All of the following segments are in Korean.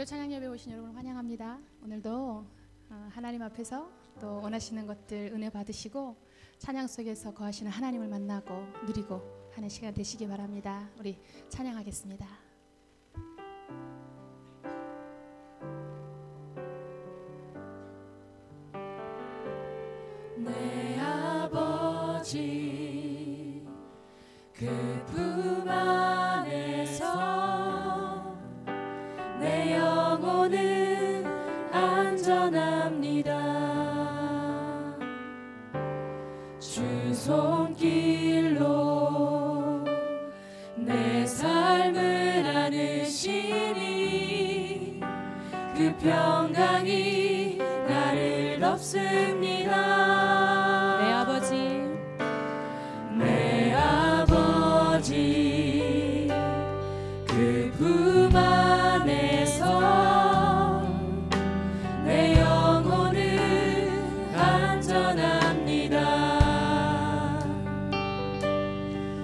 오늘도 찬양 예배 오신 여러분을 환영합니다. 오늘도 하나님 앞에서 또 원하시는 것들 은혜 받으시고 찬양 속에서 거하시는 하나님을 만나고 누리고 하는 시간 되시기 바랍니다. 우리 찬양하겠습니다. 내 아버지 그 품 안에서 내 영혼은 안전합니다. 주 손길로 내 삶을 안으시니 그 평강이 나를 덮습니다. 내 아버지 그 품 안에서 내 영혼은 안전합니다.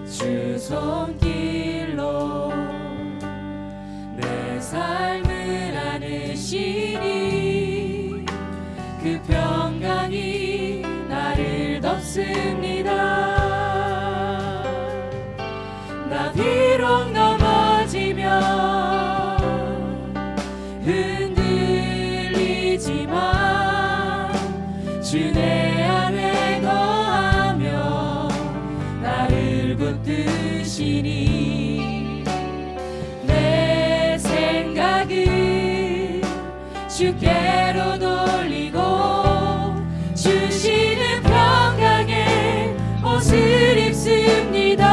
주 손길로 내 삶을 안으시니 그 평강이 나를 덮습니다. 나 비록 넘어지면 흔들리지만 주 내 안에 거하며 나를 붙드시니 내 생각을 주께로 돌리고 주시는 평강의 옷을 입습니다.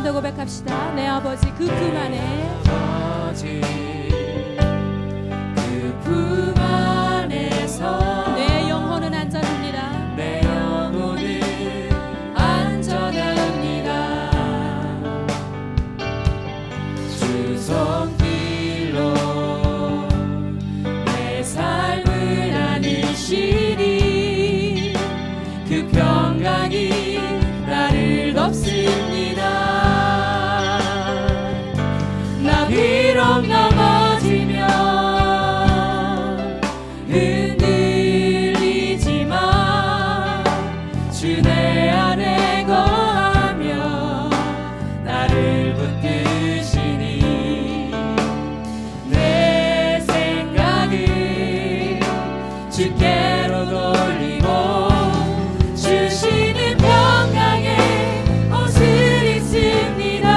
고백합시다. 내 아버지 그 품 안에 그 품 안에서 내 영혼은 안전합니다. 내 영혼은 안전합니다. 주 손길로 내 삶을 안으시니 그 평강이 나를 덮습니다. 비록 넘어지면 흔들리지만 주 내 안에 거하며 나를 붙드시니 내 생각을 주께로 돌리고 주시는 평강의 옷을 입습니다.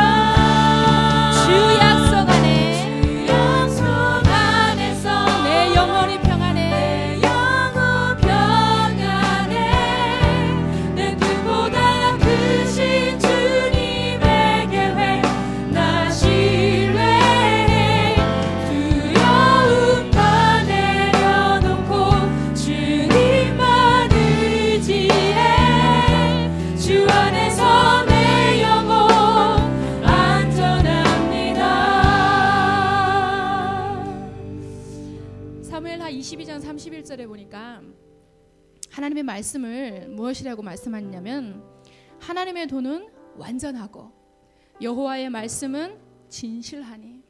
사무엘하 22장 31절에 보니까 하나님의 말씀을 무엇이라고 말씀하냐면 하나님의 도는 완전하고 여호와의 말씀은 진실하니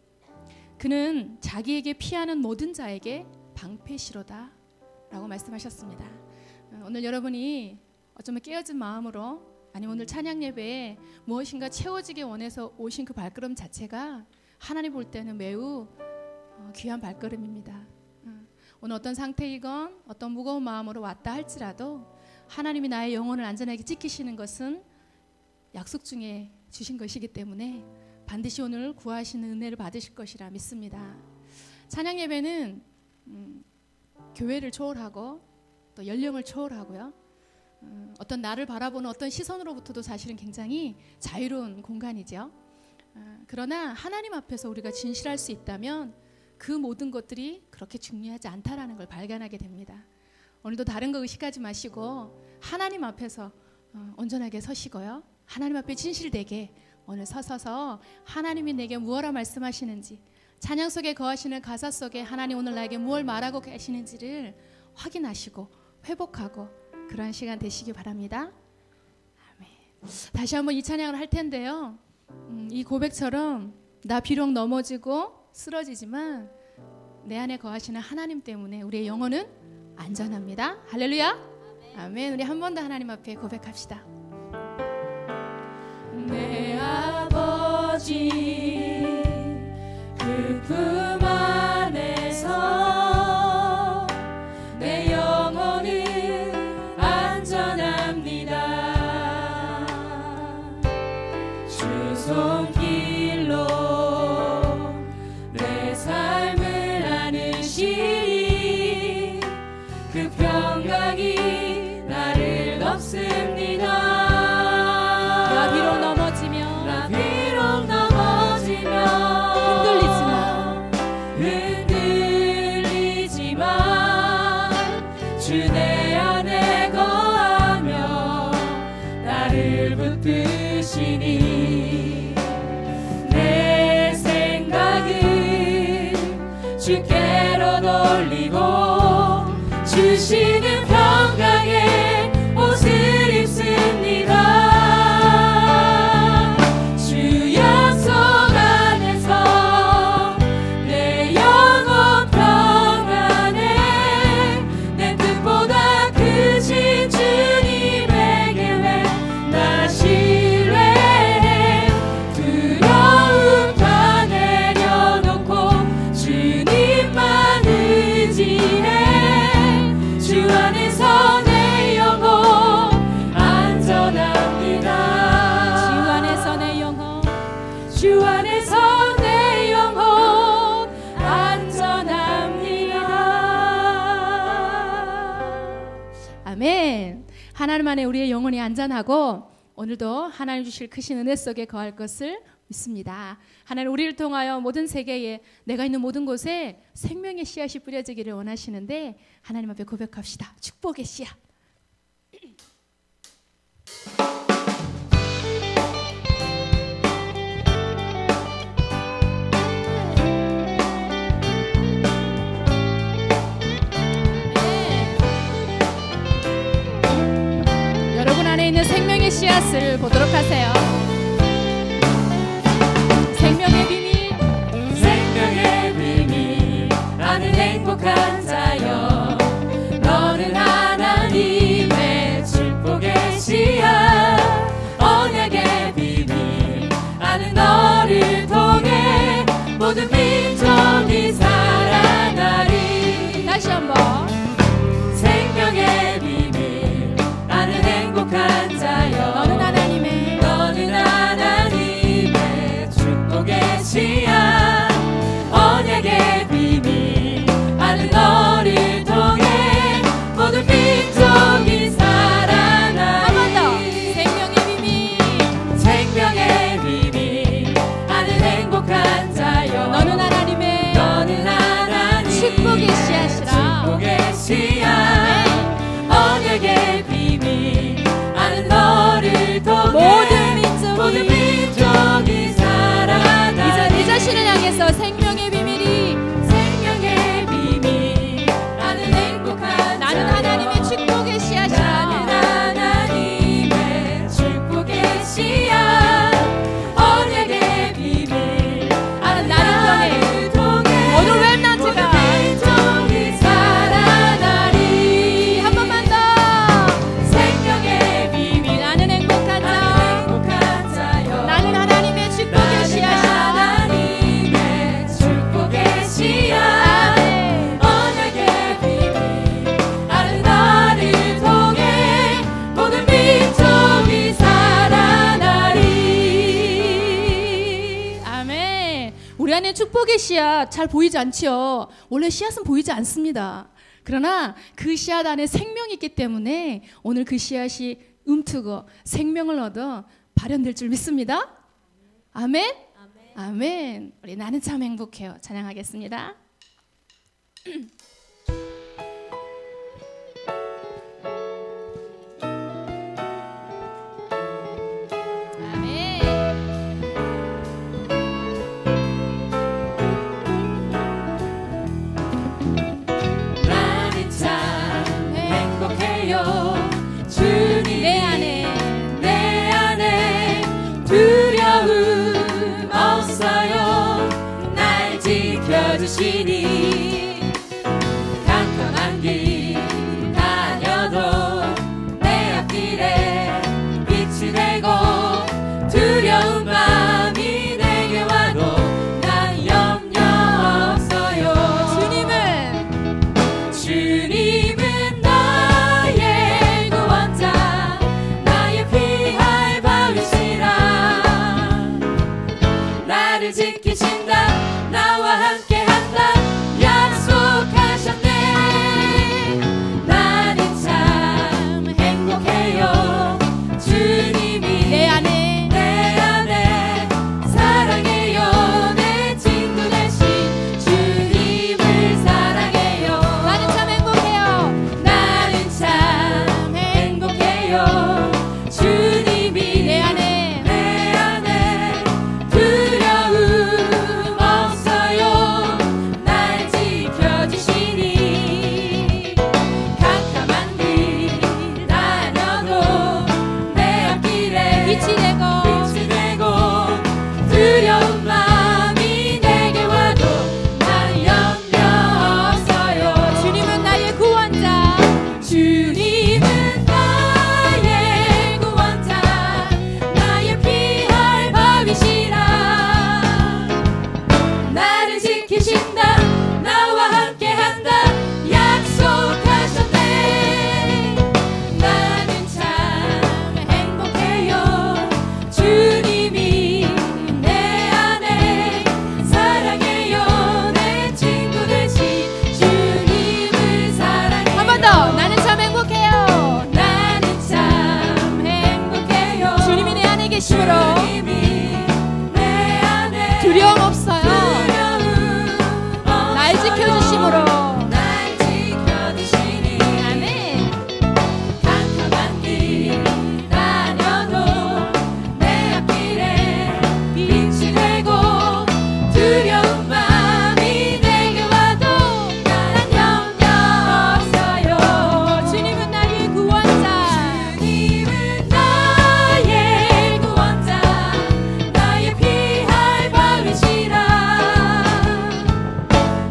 그는 자기에게 피하는 모든 자에게 방패시로다 라고 말씀하셨습니다. 오늘 여러분이 어쩌면 깨어진 마음으로 아니면 오늘 찬양 예배에 무엇인가 채워지기 원해서 오신 그 발걸음 자체가 하나님 볼 때는 매우 귀한 발걸음입니다. 오늘 어떤 상태이건 어떤 무거운 마음으로 왔다 할지라도 하나님이 나의 영혼을 안전하게 지키시는 것은 약속 중에 주신 것이기 때문에 반드시 오늘 구하시는 은혜를 받으실 것이라 믿습니다. 찬양 예배는 교회를 초월하고 또 연령을 초월하고요. 어떤 나를 바라보는 어떤 시선으로부터도 사실은 굉장히 자유로운 공간이죠. 그러나 하나님 앞에서 우리가 진실할 수 있다면 그 모든 것들이 그렇게 중요하지 않다라는 걸 발견하게 됩니다. 오늘도 다른 거 의식하지 마시고 하나님 앞에서 온전하게 서시고요. 하나님 앞에 진실되게 오늘 서서서 하나님이 내게 무엇라 말씀하시는지, 찬양 속에 거하시는 가사 속에 하나님 오늘 나에게 무엇을 말하고 계시는지를 확인하시고 회복하고 그러한 시간 되시기 바랍니다. 아멘. 다시 한번 이 찬양을 할 텐데요. 이 고백처럼 나 비록 넘어지고 쓰러지지만 내 안에 거하시는 하나님 때문에 우리의 영혼은 안전합니다. 할렐루야. 아멘. 우리 한 번 더 하나님 앞에 고백합시다. 내 아버지 그 품 안에서 내 영혼은 안전합니다. 주 손길로 내 삶을 안으시니 그 평강이 나를 덮습니다. 나 비록 넘어지면 흔들리지만 주 내 안에 거하며 나를 붙드시니 내 생각은 주께로 돌리고 주시는 평강의 옷을 입습니다. 주 안에서 내 영혼 안전합니다. 아멘. 하나님 안에 우리의 영혼이 안전하고 오늘도 하나님 주실 크신 은혜 속에 거할 것을 믿습니다. 하나님 우리를 통하여 모든 세계에 내가 있는 모든 곳에 생명의 씨앗이 뿌려지기를 원하시는데 하나님 앞에 고백합시다. 축복의 씨앗. 있는 생명의 씨앗을 보도록 하세요. 생명의 비밀, 생명의 비밀 아는 행복한 자여, 너는 하나님의 축복의 씨앗, 언약의 비밀 아는 너를 통해 모든 민족이 살아나리. 다시 한번. 생명의 비밀 아는 행복한 자여, 너는 하나님의 축복의 씨앗, 언약의 비밀 아는 너를 통해 모든 민족이 살아나리. 한 번 더. 생명의 비밀, 생명의 비밀 아는 행복한 자여, 너는 하나님의 축복의 씨앗이라. 축복의 씨앗, 언약의 비밀 아는 너를 통해 모든 민족이 살아나리. 이제 네 자신을 향해서 생명의 비밀이, 생명의 비밀 아는 행복한 나는 하나님의 축복의 씨앗이라. 나는 하나님의 축복의 씨앗, 언약의 비밀 아는 나를 통해 모든 렘넌트가 민족이 살아나리. 한 번만 더. 생명의 비밀 나는 행복한 자, 행복한 자여, 나는 하나님의 축복의 씨앗이라. 하나님의 축복의 씨앗, 언약의 비밀 아는 나를 통해 모든 민족이 살아나리. 아멘. 우리 안에 축복의 씨앗 잘 보이지 않죠? 원래 씨앗은 보이지 않습니다. 그러나 그 씨앗 안에 생명이 있기 때문에 오늘 그 씨앗이 움트고 생명을 얻어 발현될 줄 믿습니다. 아멘. 아멘. 우리 나는 참 행복해요. 찬양하겠습니다. 주시니 캄캄한 길 다녀도 내 앞길에 빛이 되고 두려운 마음이 내게 와도 난 염려 없어요. 주님은 나의 구원자 나의 피할 바위시라. 나를 지키신다 나와 함께 두려움 없어요. 날 지켜주심으로. 아멘. 캄캄한 길 다녀도 내 앞길에 빛이 되고 두려운 마음이 내게 와도 난 염려 없어요. 주님은 나의 구원자. 주님은 나의 구원자 나의 피할 바위시라.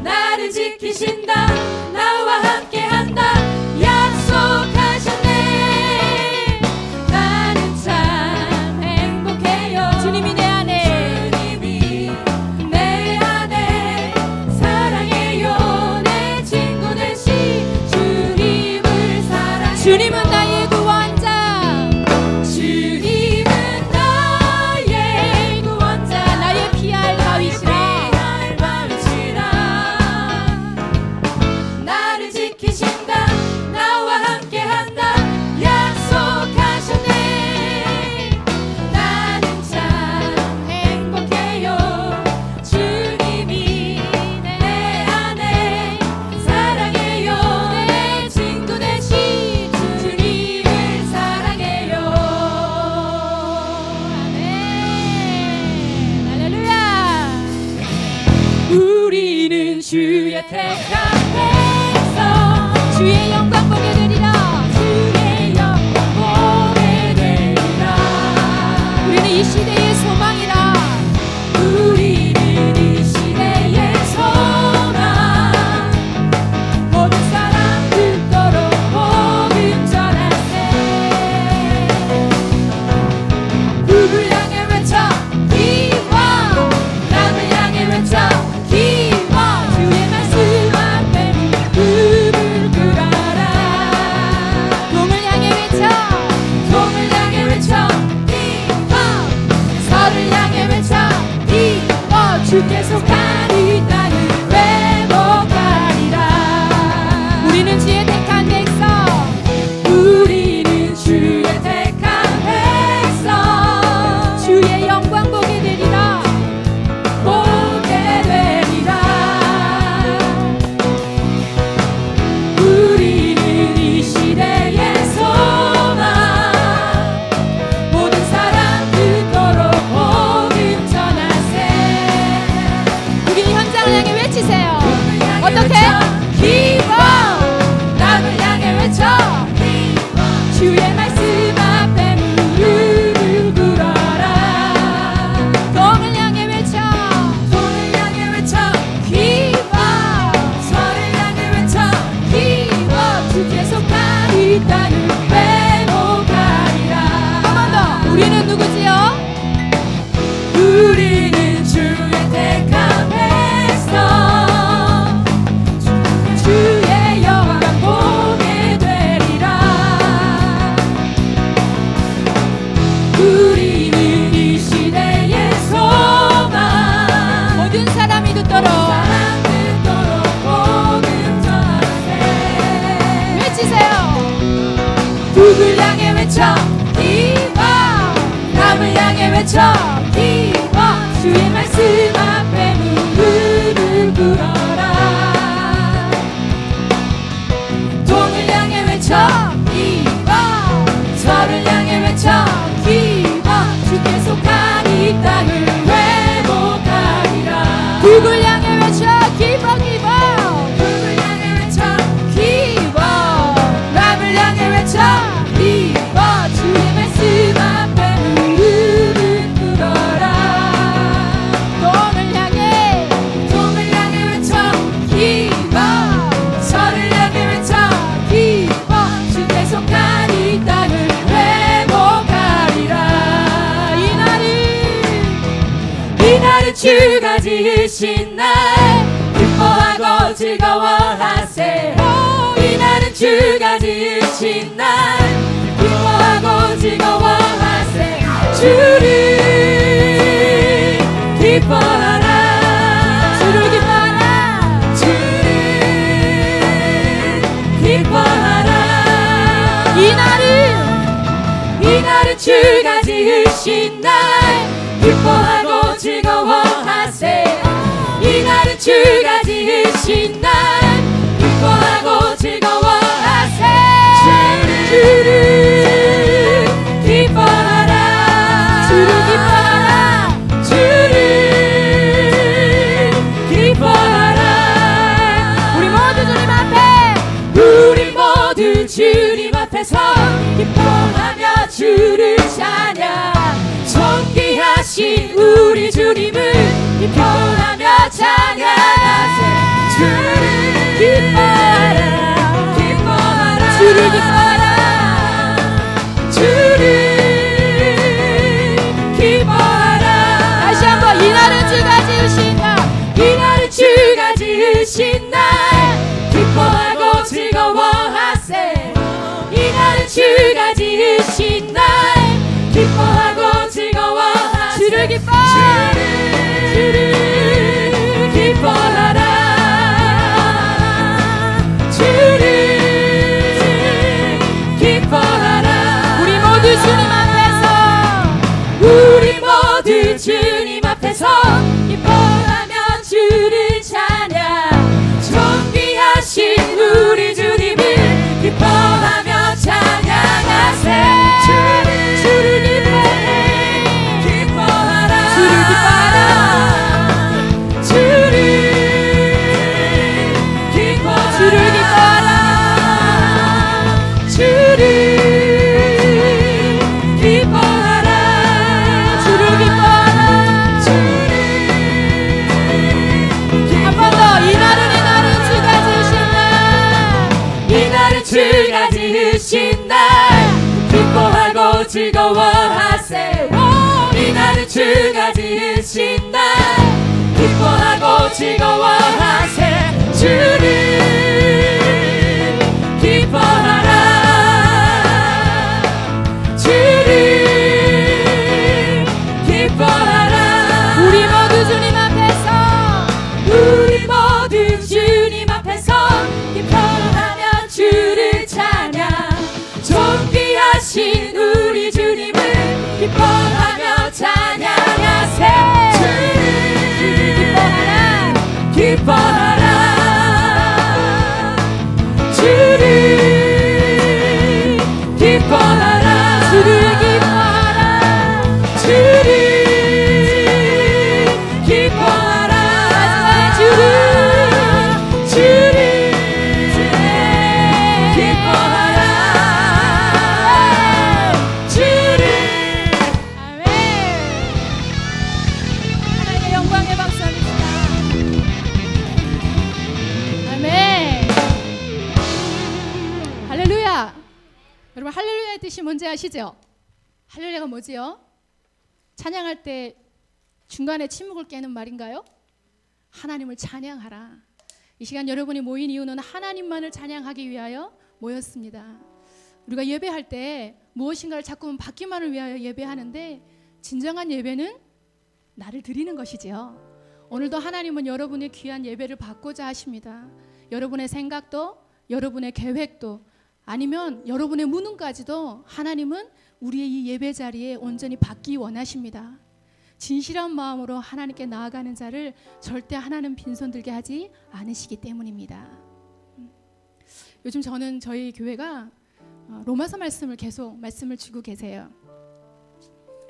나를 지키신다 나와 함께한다 약속하셨네. 나는 참 행복해요. 주님이 내 안에. 주님이 내 안에 사랑해요. 내 친구 되시 주님을 사랑해요. 주님은 나의 구원자. 주님은 나의 구원자 나의 피할 바위시라. 피할 바위시라. 나를 지키신다 나와 함께한다 약속하셨네. 나는 참 행복해요. 주님이 내 안에 사랑해요. 내 친구 되시 주님을 사랑해요. 아멘. 할렐루야. 우리는 주의 택한 백성 주의 영광 보게 되리라. 주의 영광 보게 되리라. 우리는 이 시대의 소망이라. 우리는 이 시대의 소망. 모든 사람 듣도록 복음 전할세. 누굴 향해 외쳐 기워. 남을 향해 외쳐 기워. 주의 말씀 앞에 무릎을 꿇어라. 동을 향해 외쳐. 동을 향해 외쳐 기워. 서를 향해 외쳐 기워. 주께 속한 이 땅을 회복하리라. 우리는 주의 택한 백성. 우리는 주의 택한 백성. 주의 영광 보게 되리라. 이 땅을 회복하리라. 한 번 더. 우리는 누구지요? 우리는 주의 택함 백성, 주의 영광 보게 되리라. 우리는 이 시대의 소망, 모든 사람이 듣도록 복음 전하세. 외치세요. 북을 향해 외쳐 기뻐, 남을 향해 외쳐 기뻐, 주의 말씀 앞에 무릎을 꿇어라. 동을 향해 외쳐 기뻐, 서를 향해 외쳐 기뻐, 주께 속한 이 땅을 회복하리라. 북을 향해 외쳐 기뻐 기뻐. 북을 향해 외쳐 기뻐, 남을 향해 외쳐 기뻐, 주의 말씀 앞에 무릎을 꿇어라. 동을 향해 외쳐 기뻐, 서를 향해 외쳐 기뻐, 주께 속한 이 땅을 회복하리라. 이날은 주가 지으신 날, 기뻐하고 즐거워하세. 이날은 주가 지으신 날, 기뻐하고 즐거워하세. 주를 기뻐하라. 주를 기뻐하라. 주를 기뻐하라. 이날은 주가 지으신 날, 기뻐하고 즐거워하세. 이날은 주가 지으신 날, 기뻐하고 즐거워하세. 주를 기뻐하라. 주를 기뻐하라. 주를 기뻐하라. 우리 모두 주님 앞에서 기뻐하며 주를 찬양. 존귀하신 우리 주님을 기뻐하며 찬양하세. 주를 기뻐하라. 기뻐하라. 주를 기뻐하라. 주를 기뻐하라. 다시 한번 이날은 주가 지으신 날. 이날은 주가 지으신 날, 기뻐하고 즐거워하세. 이날은 주가 지으신 날, 기뻐하고 즐거워하세. 주를 기뻐. 주를 기뻐하라. 주를 기뻐하라. 우리 모두 주님 앞에서 기뻐하며 주를 찬양. 존귀하신 우리 주님을 기뻐하며 찬양하세. 주를 기뻐하라. 주를 기뻐하라. 주를 기뻐하라. 주를 기뻐하라. 주를 기뻐하라. 한 번 더. 이날은 주가 지으신 날. 이날은 주가 지으신 날, 기뻐하고 즐거워하세. 이날은 주가 지으신 날, 기뻐하고 즐거워하세. 주를 기뻐하라. 주를 기뻐하라. 우리 모두 주님 앞에서 주님 앞에서 기뻐하며 주를 찬양. 존귀하신 우리 주님을 기뻐하며 찬양하세. 주를 기뻐하라. 기뻐하라. 여러분 할렐루야의 뜻이 뭔지 아시죠? 할렐루야가 뭐지요? 찬양할 때 중간에 침묵을 깨는 말인가요? 하나님을 찬양하라. 이 시간 여러분이 모인 이유는 하나님만을 찬양하기 위하여 모였습니다. 우리가 예배할 때 무엇인가를 자꾸만 받기만을 위하여 예배하는데 진정한 예배는 나를 드리는 것이지요. 오늘도 하나님은 여러분의 귀한 예배를 받고자 하십니다. 여러분의 생각도, 여러분의 계획도, 아니면 여러분의 무능까지도 하나님은 우리의 이 예배 자리에 온전히 받기 원하십니다. 진실한 마음으로 하나님께 나아가는 자를 절대 하나님 빈손 들게 하지 않으시기 때문입니다. 요즘 저는 저희 교회가 로마서 말씀을 계속 말씀을 주고 계세요.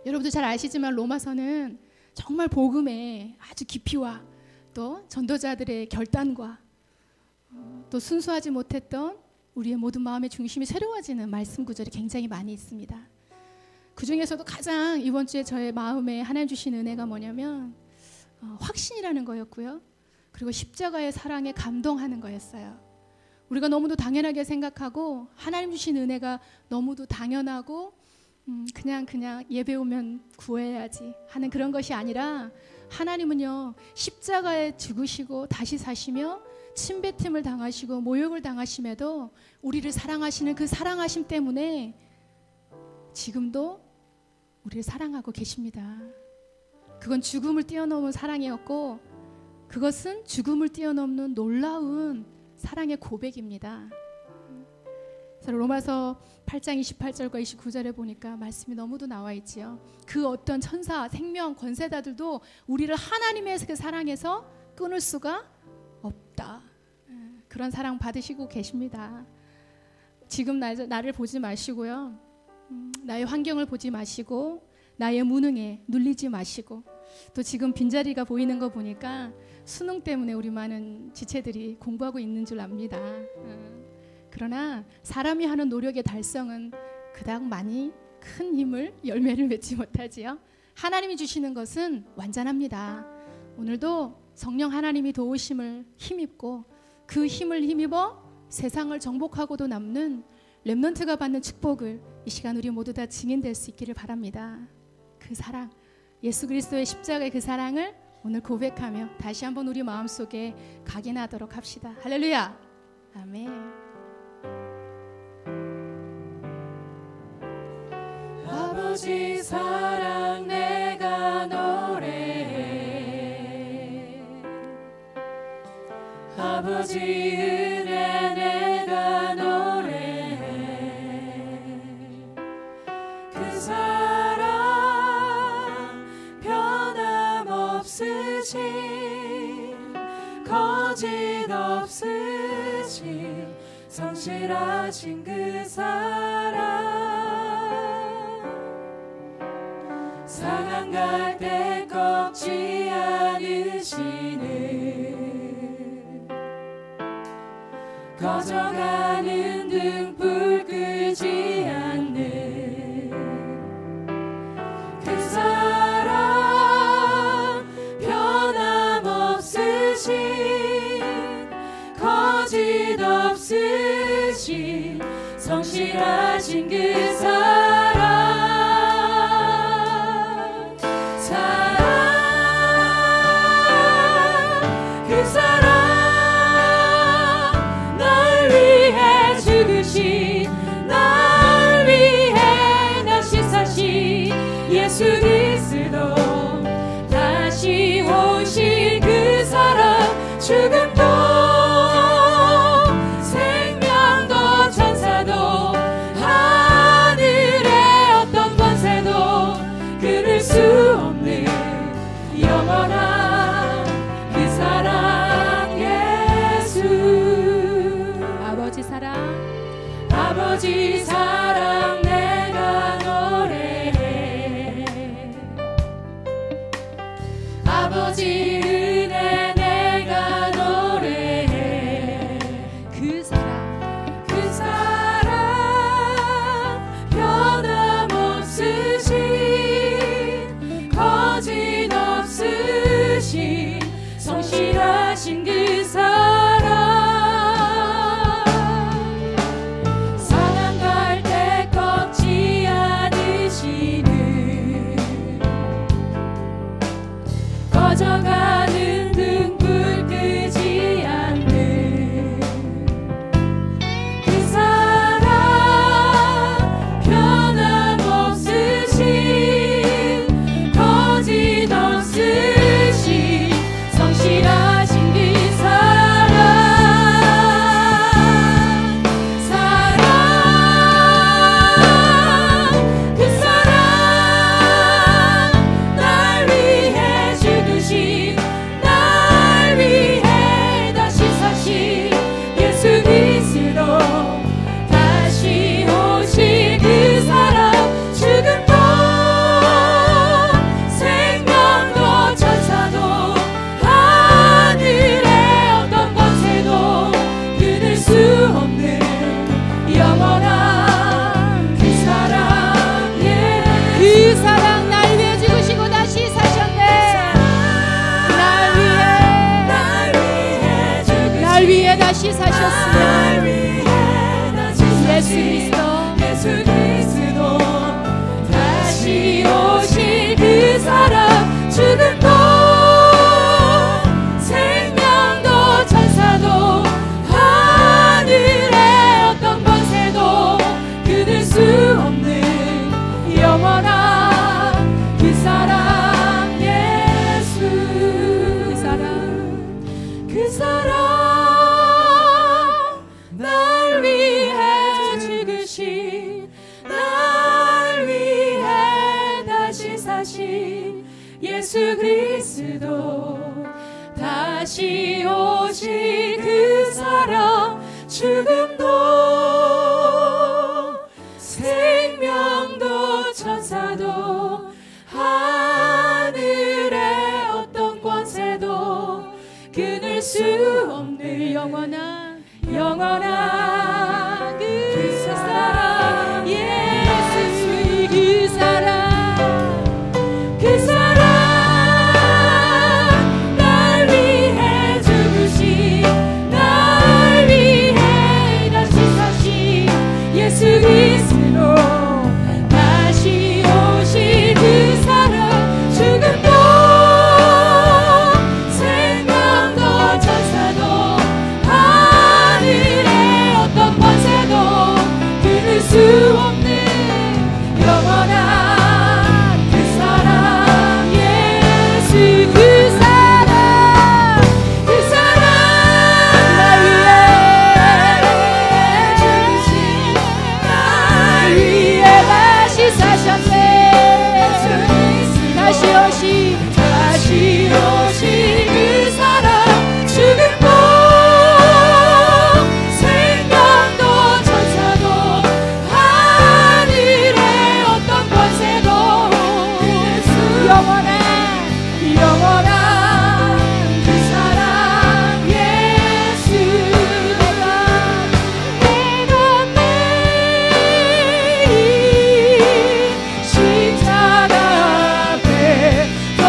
여러분도 잘 아시지만 로마서는 정말 복음의 아주 깊이와 또 전도자들의 결단과 또 순수하지 못했던 우리의 모든 마음의 중심이 새로워지는 말씀 구절이 굉장히 많이 있습니다. 그 중에서도 가장 이번 주에 저의 마음에 하나님 주신 은혜가 뭐냐면 확신이라는 거였고요. 그리고 십자가의 사랑에 감동하는 거였어요. 우리가 너무도 당연하게 생각하고 하나님 주신 은혜가 너무도 당연하고 그냥 예배 오면 구해야지 하는 그런 것이 아니라 하나님은요 십자가에 죽으시고 다시 사시며 침뱉음을 당하시고 모욕을 당하심에도 우리를 사랑하시는 그 사랑하심 때문에 지금도 우리를 사랑하고 계십니다. 그건 죽음을 뛰어넘은 사랑이었고 그것은 죽음을 뛰어넘는 놀라운 사랑의 고백입니다. 그래서 로마서 8장 28절과 29절에 보니까 말씀이 너무도 나와 있지요. 그 어떤 천사, 생명, 권세자들도 우리를 하나님의 그 사랑에서 끊을 수가 없다. 그런 사랑 받으시고 계십니다. 지금 나를 보지 마시고요. 나의 환경을 보지 마시고 나의 무능에 눌리지 마시고 또 지금 빈자리가 보이는 거 보니까 수능 때문에 우리 많은 지체들이 공부하고 있는 줄 압니다. 그러나 사람이 하는 노력의 달성은 그닥 많이 큰 힘을 열매를 맺지 못하지요. 하나님이 주시는 것은 완전합니다. 오늘도 성령 하나님이 도우심을 힘입고 그 힘을 힘입어 세상을 정복하고도 남는 렘넌트가 받는 축복을 이 시간 우리 모두 다 증인될 수 있기를 바랍니다. 그 사랑, 예수 그리스도의 십자가의 그 사랑을 오늘 고백하며 다시 한번 우리 마음속에 각인하도록 합시다. 할렐루야. 아멘. 아버지 사랑 내가 노래해 아버지 은혜 내가 노래해 그 사랑 변함없으신 거짓없으신 성실하신 그 사랑 상한 갈 때 꺾지 않으시는 꺼져가는 등불 끄지 않는 그 사랑 변함없으신 거짓없으신 성실하신 그 사랑 그 사랑 날 위해 죽으신 날 위해 다시 사신 예수 그리스도 다시 오신 그 사랑 죽음도 생명도 천사도 하늘의 어떤 권세도 끊을 수 없는 영원한 그 사랑 예수 아버지 사랑 아버지 사랑 내가 노래해 아버지 은혜 내가 노래해 그 사랑 변함없으신 거짓없으신 성실하신 그 사랑 상한 갈 때 예수 그리스도 다시 오실 그 사람 죽음도 생명도 천사도 하늘의 어떤 권세도 끊을 수 없는 영원한 그 사람 예수 그 사람 날 위해 죽으신 날 위해 다시 사신 예수 그리스도 다시 오실 그 사람 죽음도 생명도 천사도 하늘의 어떤 권세도 끊을 수 없는 영원한 그 사람 예수 그 사람 날 위해 죽으신 날 위해 다시 사신 예수 그리스도 다시 오실 그 사람 죽음도 생명도 천사도 하늘의 어떤 권세도 끊을 수 없는 영원한 그 사람 예수 그 사람 날 위해 죽으신 날 위해 다시 사셨네 다시 오신 그 사람 죽음도 생명도 천사도 하늘의 어떤 권세도 영원한 그 사람 예수 내가 매일 십자가 앞에 더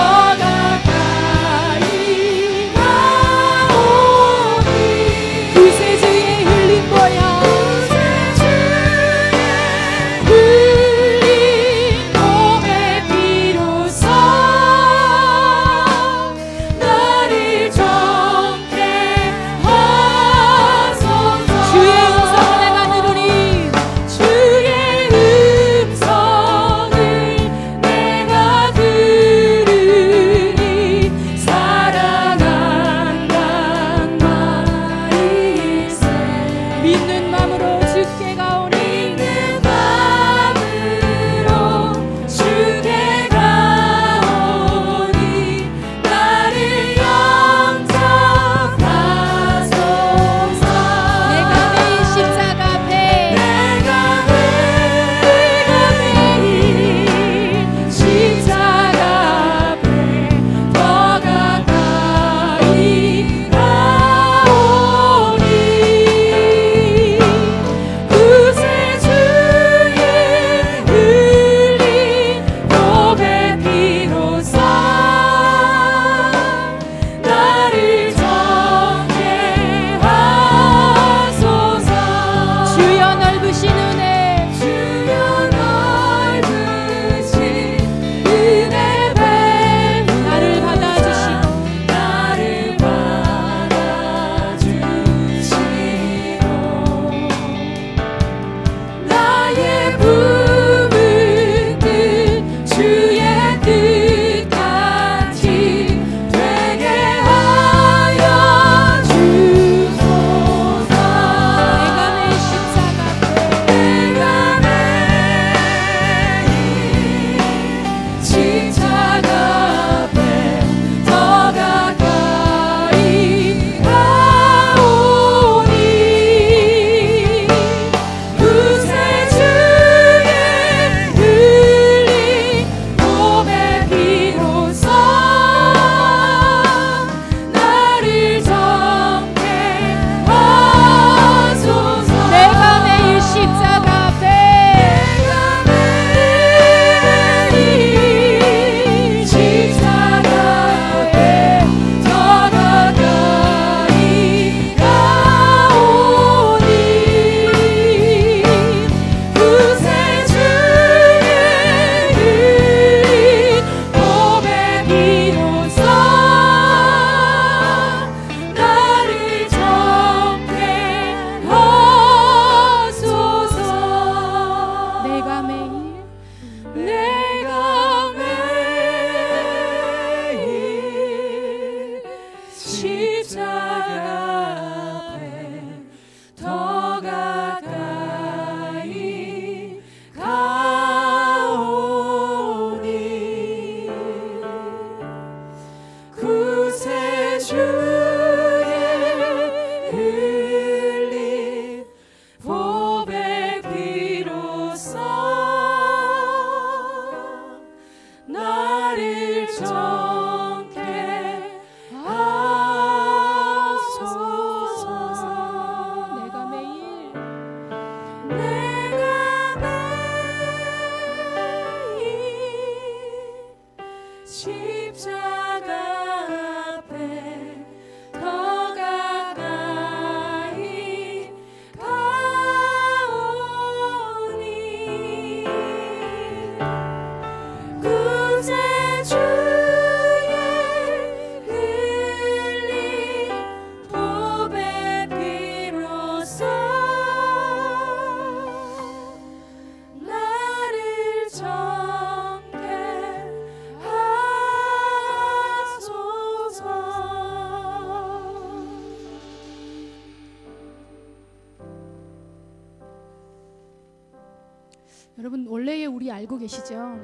여러분 원래의 우리 알고 계시죠?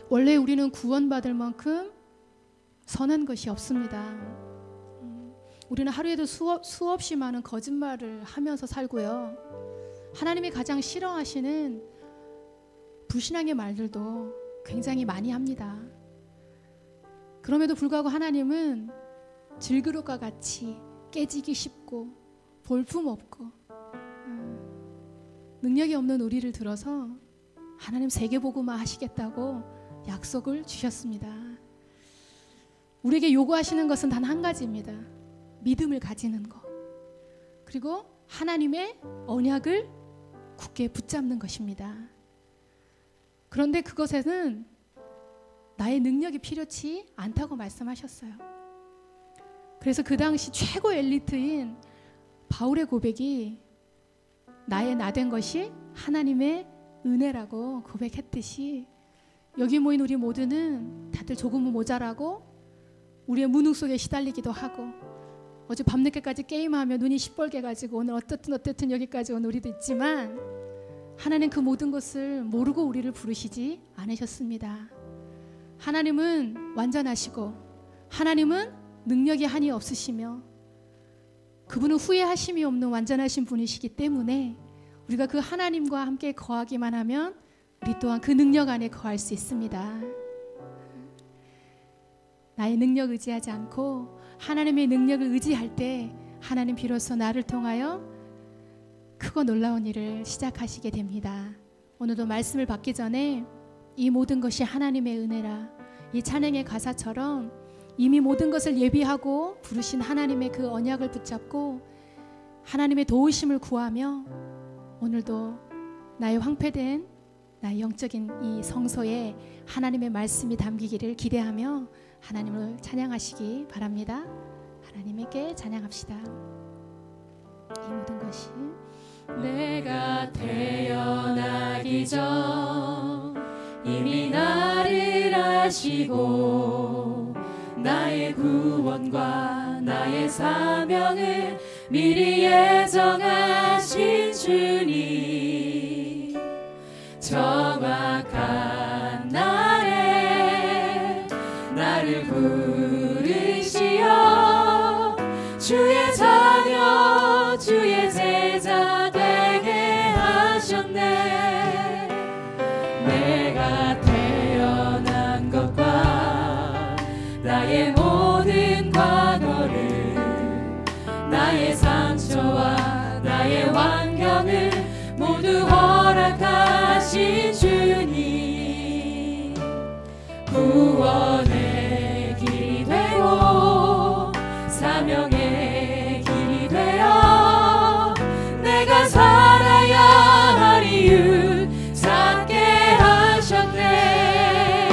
원래 우리는 구원받을 만큼 선한 것이 없습니다. 우리는 하루에도 수없이 많은 거짓말을 하면서 살고요. 하나님이 가장 싫어하시는 불신앙의 말들도 굉장히 많이 합니다. 그럼에도 불구하고 하나님은 질그릇과 같이 깨지기 쉽고 볼품없고 능력이 없는 우리를 들어서 하나님 세계복음화 하시겠다고 약속을 주셨습니다. 우리에게 요구하시는 것은 단 한 가지입니다. 믿음을 가지는 것, 그리고 하나님의 언약을 굳게 붙잡는 것입니다. 그런데 그것에는 나의 능력이 필요치 않다고 말씀하셨어요. 그래서 그 당시 최고 엘리트인 바울의 고백이 나의 나된 것이 하나님의 은혜라고 고백했듯이 여기 모인 우리 모두는 다들 조금은 모자라고 우리의 무능 속에 시달리기도 하고 어제 밤늦게까지 게임하며 눈이 시뻘게 가지고 오늘 어떻든 여기까지 온 우리도 있지만 하나님 그 모든 것을 모르고 우리를 부르시지 않으셨습니다. 하나님은 완전하시고 하나님은 능력이 한이 없으시며 그분은 후회하심이 없는 완전하신 분이시기 때문에 우리가 그 하나님과 함께 거하기만 하면 우리 또한 그 능력 안에 거할 수 있습니다. 나의 능력 의지하지 않고 하나님의 능력을 의지할 때 하나님 비로소 나를 통하여 크고 놀라운 일을 시작하시게 됩니다. 오늘도 말씀을 받기 전에 이 모든 것이 하나님의 은혜라, 이 찬양의 가사처럼 이미 모든 것을 예비하고 부르신 하나님의 그 언약을 붙잡고 하나님의 도우심을 구하며 오늘도 나의 황폐된 나의 영적인 이 성소에 하나님의 말씀이 담기기를 기대하며 하나님을 찬양하시기 바랍니다. 하나님께 찬양합시다. 이 모든 것이 내가 태어나기 전 이미 나를 아시고 나의 구원과 나의 사명을 미리 예정하신 주님, 정확한 날에 나를 부르시어 주의 자녀 주의 제자 되게 하셨네. 내가 태어난 것과 나의 모든 과거를, 나의 상처와 나의 환경을 모두 허락하신 주님, 구원의 길이 되고 사명의 길이 되어 내가 살아야 할 이유 찾게 하셨네.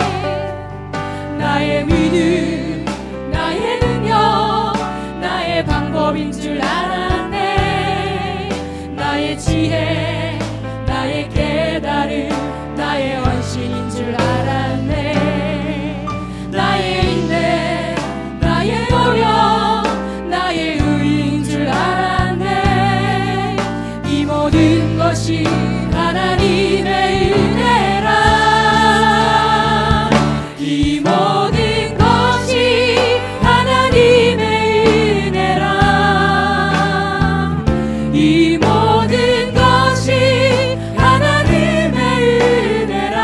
나의 믿음, 나의 능력, 나의 방법인 줄 알았네. 나의 지혜, 나의 깨달음, 나의 헌신인 줄 알았네. 나의 인내, 나의 노력, 나의 의인 줄 알았네. 이 모든 것이 하나님의 은혜라. 이 모든 것이 하나님의 은혜라. 이 모든 것이 하나님의 은혜라.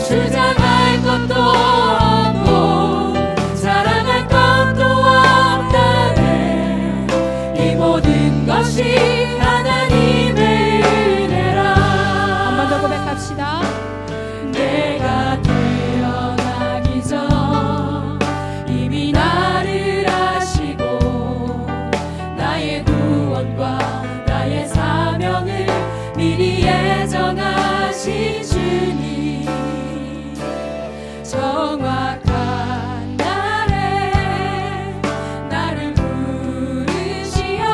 주장할 것도 없고 자랑할 것도 없다네. 이 모든 것이 하나님의 은혜라. 한 번 더 고백합시다. 내가 태어나기 전 이미 나를 아시고 나의 구원과 나의 사명을 미리 예정하신 주님, 정확한 날에 나를 부르시어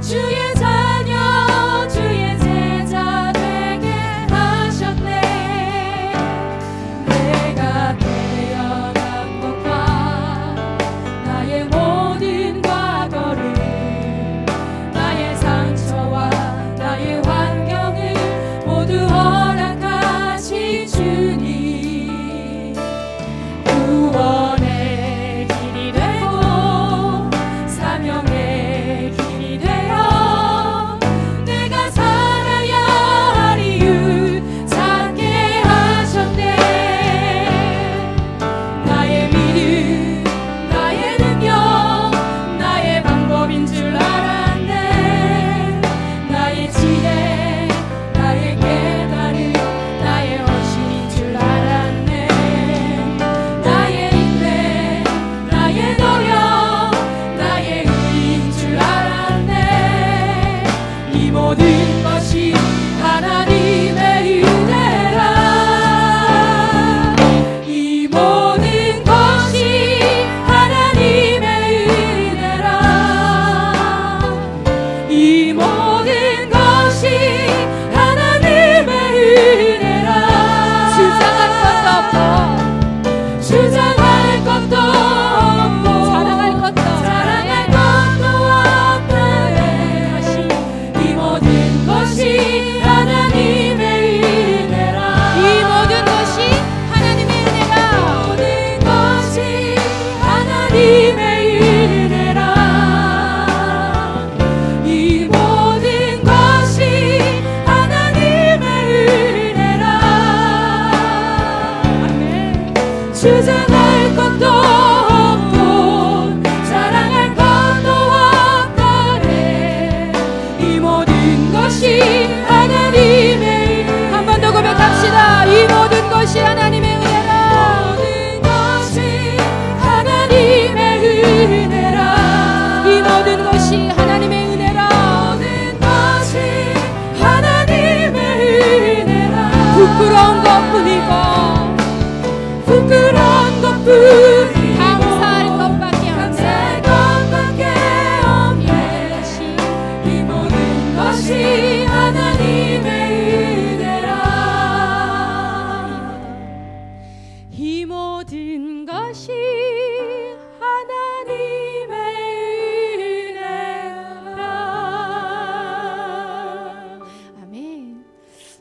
주의 자녀 주의 제자 되게 하셨네. 내가 태어난 것과 나의 모든 과거를, 나의 상처와 모든 것이 하나님의 은혜라. 이 모든 것이 하나님의 은혜라. 이 모든 것이 하나님의 은혜라. 주장할 것도 없고 주장할 것도 없고 자랑할 것도 없다네. 이 모든 것이 하나님의 은혜라. 이 모든 것이 하나님의 은혜라. 모든 것이 하나님의 은혜라. 이 모든 것이 하나님의 은혜라. 주장할 것도 없고 자랑할 것도 없다네. 이 모든 것이 하나님의 한 번 더 고백합시다. 이 모든 것이 하나님의 은혜라. 모든 것이 하나님의 은혜라. 이 모든 것이 하나님의 은혜라. 모든 것이 하나님의 은혜라. 부끄러운 것뿐이고 부끄러운 것뿐이고 감사할 것밖에 감사할 없네. 것밖에 없네. 이 모든 것이 하나님의 은혜라. 이 모든 것이 하나님의 은혜라. 아멘.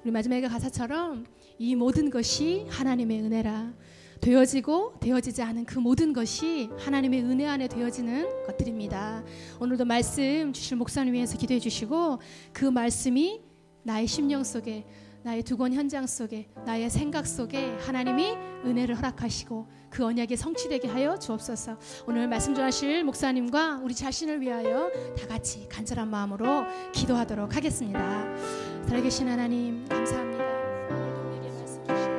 우리 마지막에 가사처럼 이 모든 것이 하나님의 은혜라. 되어지고 되어지지 않은 그 모든 것이 하나님의 은혜 안에 되어지는 것들입니다. 오늘도 말씀 주실 목사님 위해서 기도해 주시고 그 말씀이 나의 심령 속에, 나의 두건 현장 속에, 나의 생각 속에 하나님이 은혜를 허락하시고 그 언약이 성취되게 하여 주옵소서. 오늘 말씀 전하실 목사님과 우리 자신을 위하여 다 같이 간절한 마음으로 기도하도록 하겠습니다. 살아계신 하나님 감사합니다. 오늘도 우리에게 말씀 주시고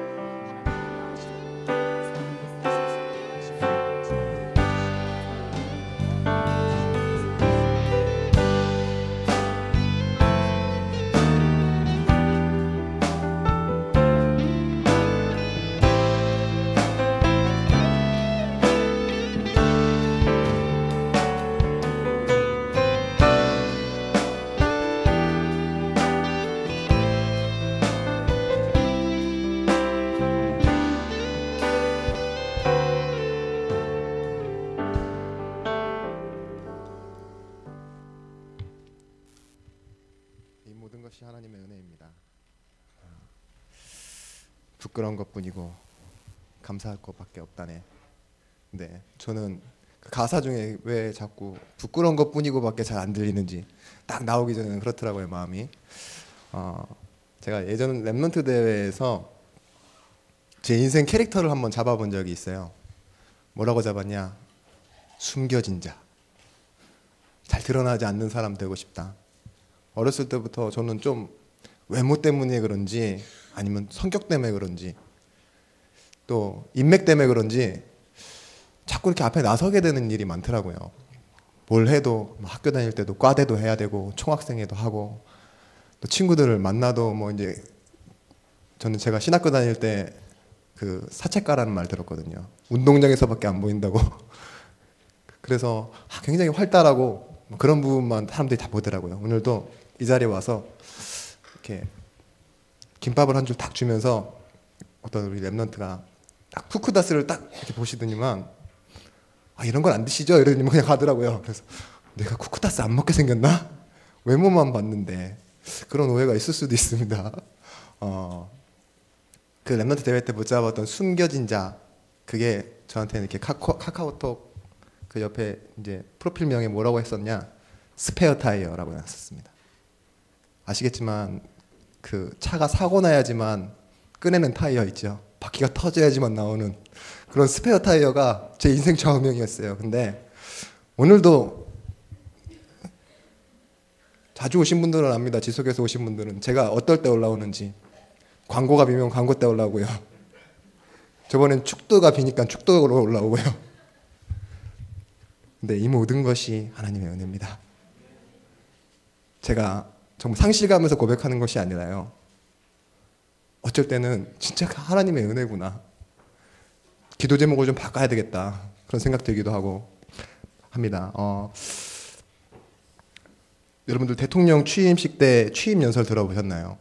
모든 것이 하나님의 은혜입니다. 부끄러운 것뿐이고 감사할 것밖에 없다네. 네, 저는 그 가사 중에 왜 자꾸 부끄러운 것뿐이고밖에 잘 안 들리는지 딱 나오기 전에는 그렇더라고요, 마음이. 제가 예전 랩넌트 대회에서 제 인생 캐릭터를 한번 잡아본 적이 있어요. 뭐라고 잡았냐? 숨겨진 자. 잘 드러나지 않는 사람 되고 싶다. 어렸을 때부터 저는 좀 외모 때문에 그런지 아니면 성격 때문에 그런지 또 인맥 때문에 그런지 자꾸 이렇게 앞에 나서게 되는 일이 많더라고요. 뭘 해도 학교 다닐 때도 과대도 해야 되고 총학생회도 하고 또 친구들을 만나도 뭐 이제 저는 제가 신학교 다닐 때 그 사채가라는 말 들었거든요. 운동장에서밖에 안 보인다고. 그래서 굉장히 활달하고 그런 부분만 사람들이 다 보더라고요. 오늘도 이 자리에 와서 이렇게 김밥을 한 줄 딱 주면서 어떤 우리 랩넌트가 딱 푸크다스를 딱 이렇게 보시더니만 이런 건 안 드시죠? 이러더니 그냥 가더라고요. 그래서 내가 쿠크다스 안 먹게 생겼나? 외모만 봤는데 그런 오해가 있을 수도 있습니다. 그 랩넌트 대회 때 붙잡았던 숨겨진 자, 그게 저한테는 이렇게 카카오톡 그 옆에 이제 프로필명에 뭐라고 했었냐? 스페어 타이어라고 해놨었습니다. 아시겠지만 그 차가 사고 나야지만 꺼내는 타이어 있죠. 바퀴가 터져야지만 나오는 그런 스페어 타이어가 제 인생 좌우명이었어요. 근데 오늘도 자주 오신 분들은 압니다. 지속해서 오신 분들은 제가 어떨 때 올라오는지. 광고가 비면 광고 때 올라오고요. 저번엔 축도가 비니까 축도로 올라오고요. 근데 이 모든 것이 하나님의 은혜입니다. 제가 정말 상실감에서 고백하는 것이 아니라요. 어쩔 때는 진짜 하나님의 은혜구나. 기도 제목을 좀 바꿔야 되겠다. 그런 생각 들기도 하고 합니다. 여러분들 대통령 취임식 때 취임 연설 들어보셨나요?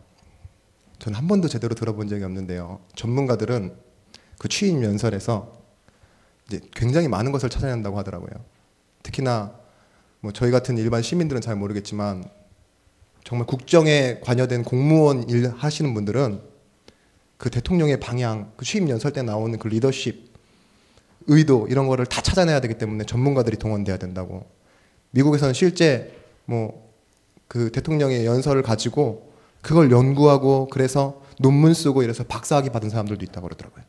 저는 한 번도 제대로 들어본 적이 없는데요. 전문가들은 그 취임 연설에서 이제 굉장히 많은 것을 찾아낸다고 하더라고요. 특히나 뭐 저희 같은 일반 시민들은 잘 모르겠지만 정말 국정에 관여된 공무원 일 하시는 분들은 그 대통령의 방향, 그 취임 연설 때 나오는 그 리더십, 의도 이런 거를 다 찾아내야 되기 때문에 전문가들이 동원돼야 된다고. 미국에서는 실제 뭐 그 대통령의 연설을 가지고 그걸 연구하고 그래서 논문 쓰고 이래서 박사학위 받은 사람들도 있다고 그러더라고요.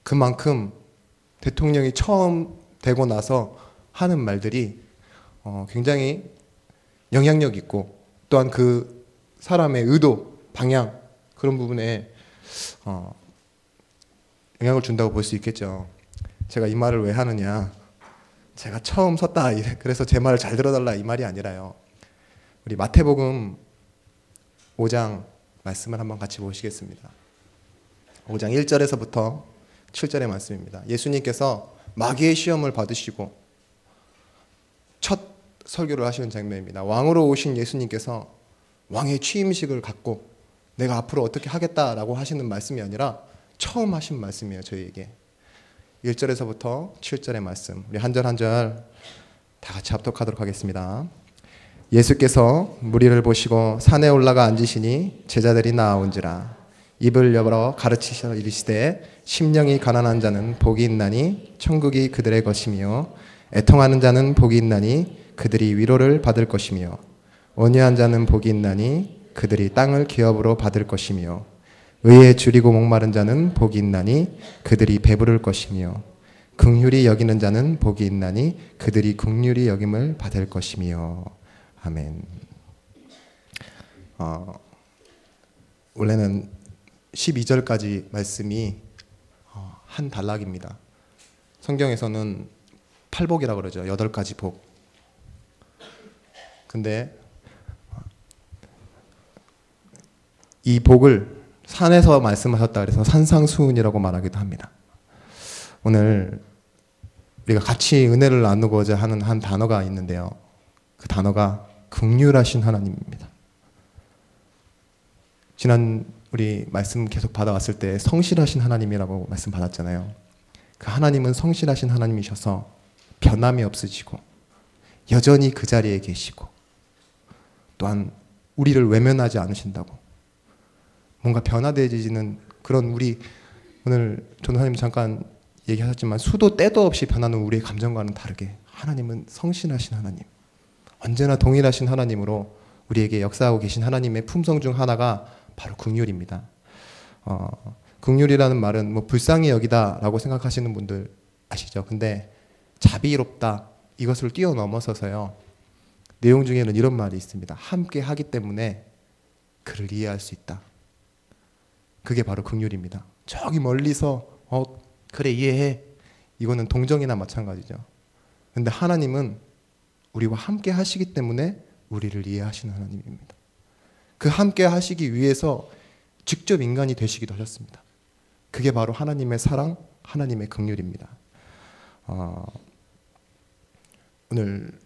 그만큼 대통령이 처음 되고 나서 하는 말들이 굉장히 영향력 있고 또한 그 사람의 의도, 방향 그런 부분에 영향을 준다고 볼 수 있겠죠. 제가 이 말을 왜 하느냐, 제가 처음 섰다 그래서 제 말을 잘 들어달라 이 말이 아니라요. 우리 마태복음 5장 말씀을 한번 같이 보시겠습니다. 5장 1절에서부터 7절의 말씀입니다. 예수님께서 마귀의 시험을 받으시고 첫 설교를 하시는 장면입니다. 왕으로 오신 예수님께서 왕의 취임식을 갖고 내가 앞으로 어떻게 하겠다라고 하시는 말씀이 아니라 처음 하신 말씀이에요. 저희에게 1절에서부터 7절의 말씀, 우리 한 절 한 절 다 같이 합독하도록 하겠습니다. 예수께서 무리를 보시고 산에 올라가 앉으시니 제자들이 나아온지라. 입을 열어 가르치셔 이르시되 심령이 가난한 자는 복이 있나니 천국이 그들의 것이며 애통하는 자는 복이 있나니 그들이 위로를 받을 것이며 온유한 자는 복이 있나니 그들이 땅을 기업으로 받을 것이며 의에 줄이고 목마른 자는 복이 있나니 그들이 배부를 것이며 긍휼히 여기는 자는 복이 있나니 그들이 긍휼히 여김을 받을 것이며. 아멘. 원래는 12절까지 말씀이 한 단락입니다. 성경에서는 8복이라고 그러죠. 8가지 복. 근데 이 복을 산에서 말씀하셨다 그래서 산상수훈이라고 말하기도 합니다. 오늘 우리가 같이 은혜를 나누고자 하는 한 단어가 있는데요. 그 단어가 긍휼하신 하나님입니다. 지난 우리 말씀 계속 받아왔을 때 성실하신 하나님이라고 말씀 받았잖아요. 그 하나님은 성실하신 하나님이셔서 변함이 없으시고 여전히 그 자리에 계시고 또한 우리를 외면하지 않으신다고. 뭔가 변화되지는 그런 우리 오늘 전도사님 잠깐 얘기하셨지만 수도 때도 없이 변하는 우리의 감정과는 다르게 하나님은 성실하신 하나님, 언제나 동일하신 하나님으로 우리에게 역사하고 계신 하나님의 품성 중 하나가 바로 긍휼입니다. 긍휼이라는 말은 뭐 불쌍히 여기다라고 생각하시는 분들 아시죠? 근데 자비롭다 이것을 뛰어넘어서서요. 내용 중에는 이런 말이 있습니다. 함께 하기 때문에 그를 이해할 수 있다. 그게 바로 긍휼입니다. 저기 멀리서 그래 이해해. 이거는 동정이나 마찬가지죠. 근데 하나님은 우리와 함께 하시기 때문에 우리를 이해하시는 하나님입니다. 그 함께 하시기 위해서 직접 인간이 되시기도 하셨습니다. 그게 바로 하나님의 사랑, 하나님의 긍휼입니다. 오늘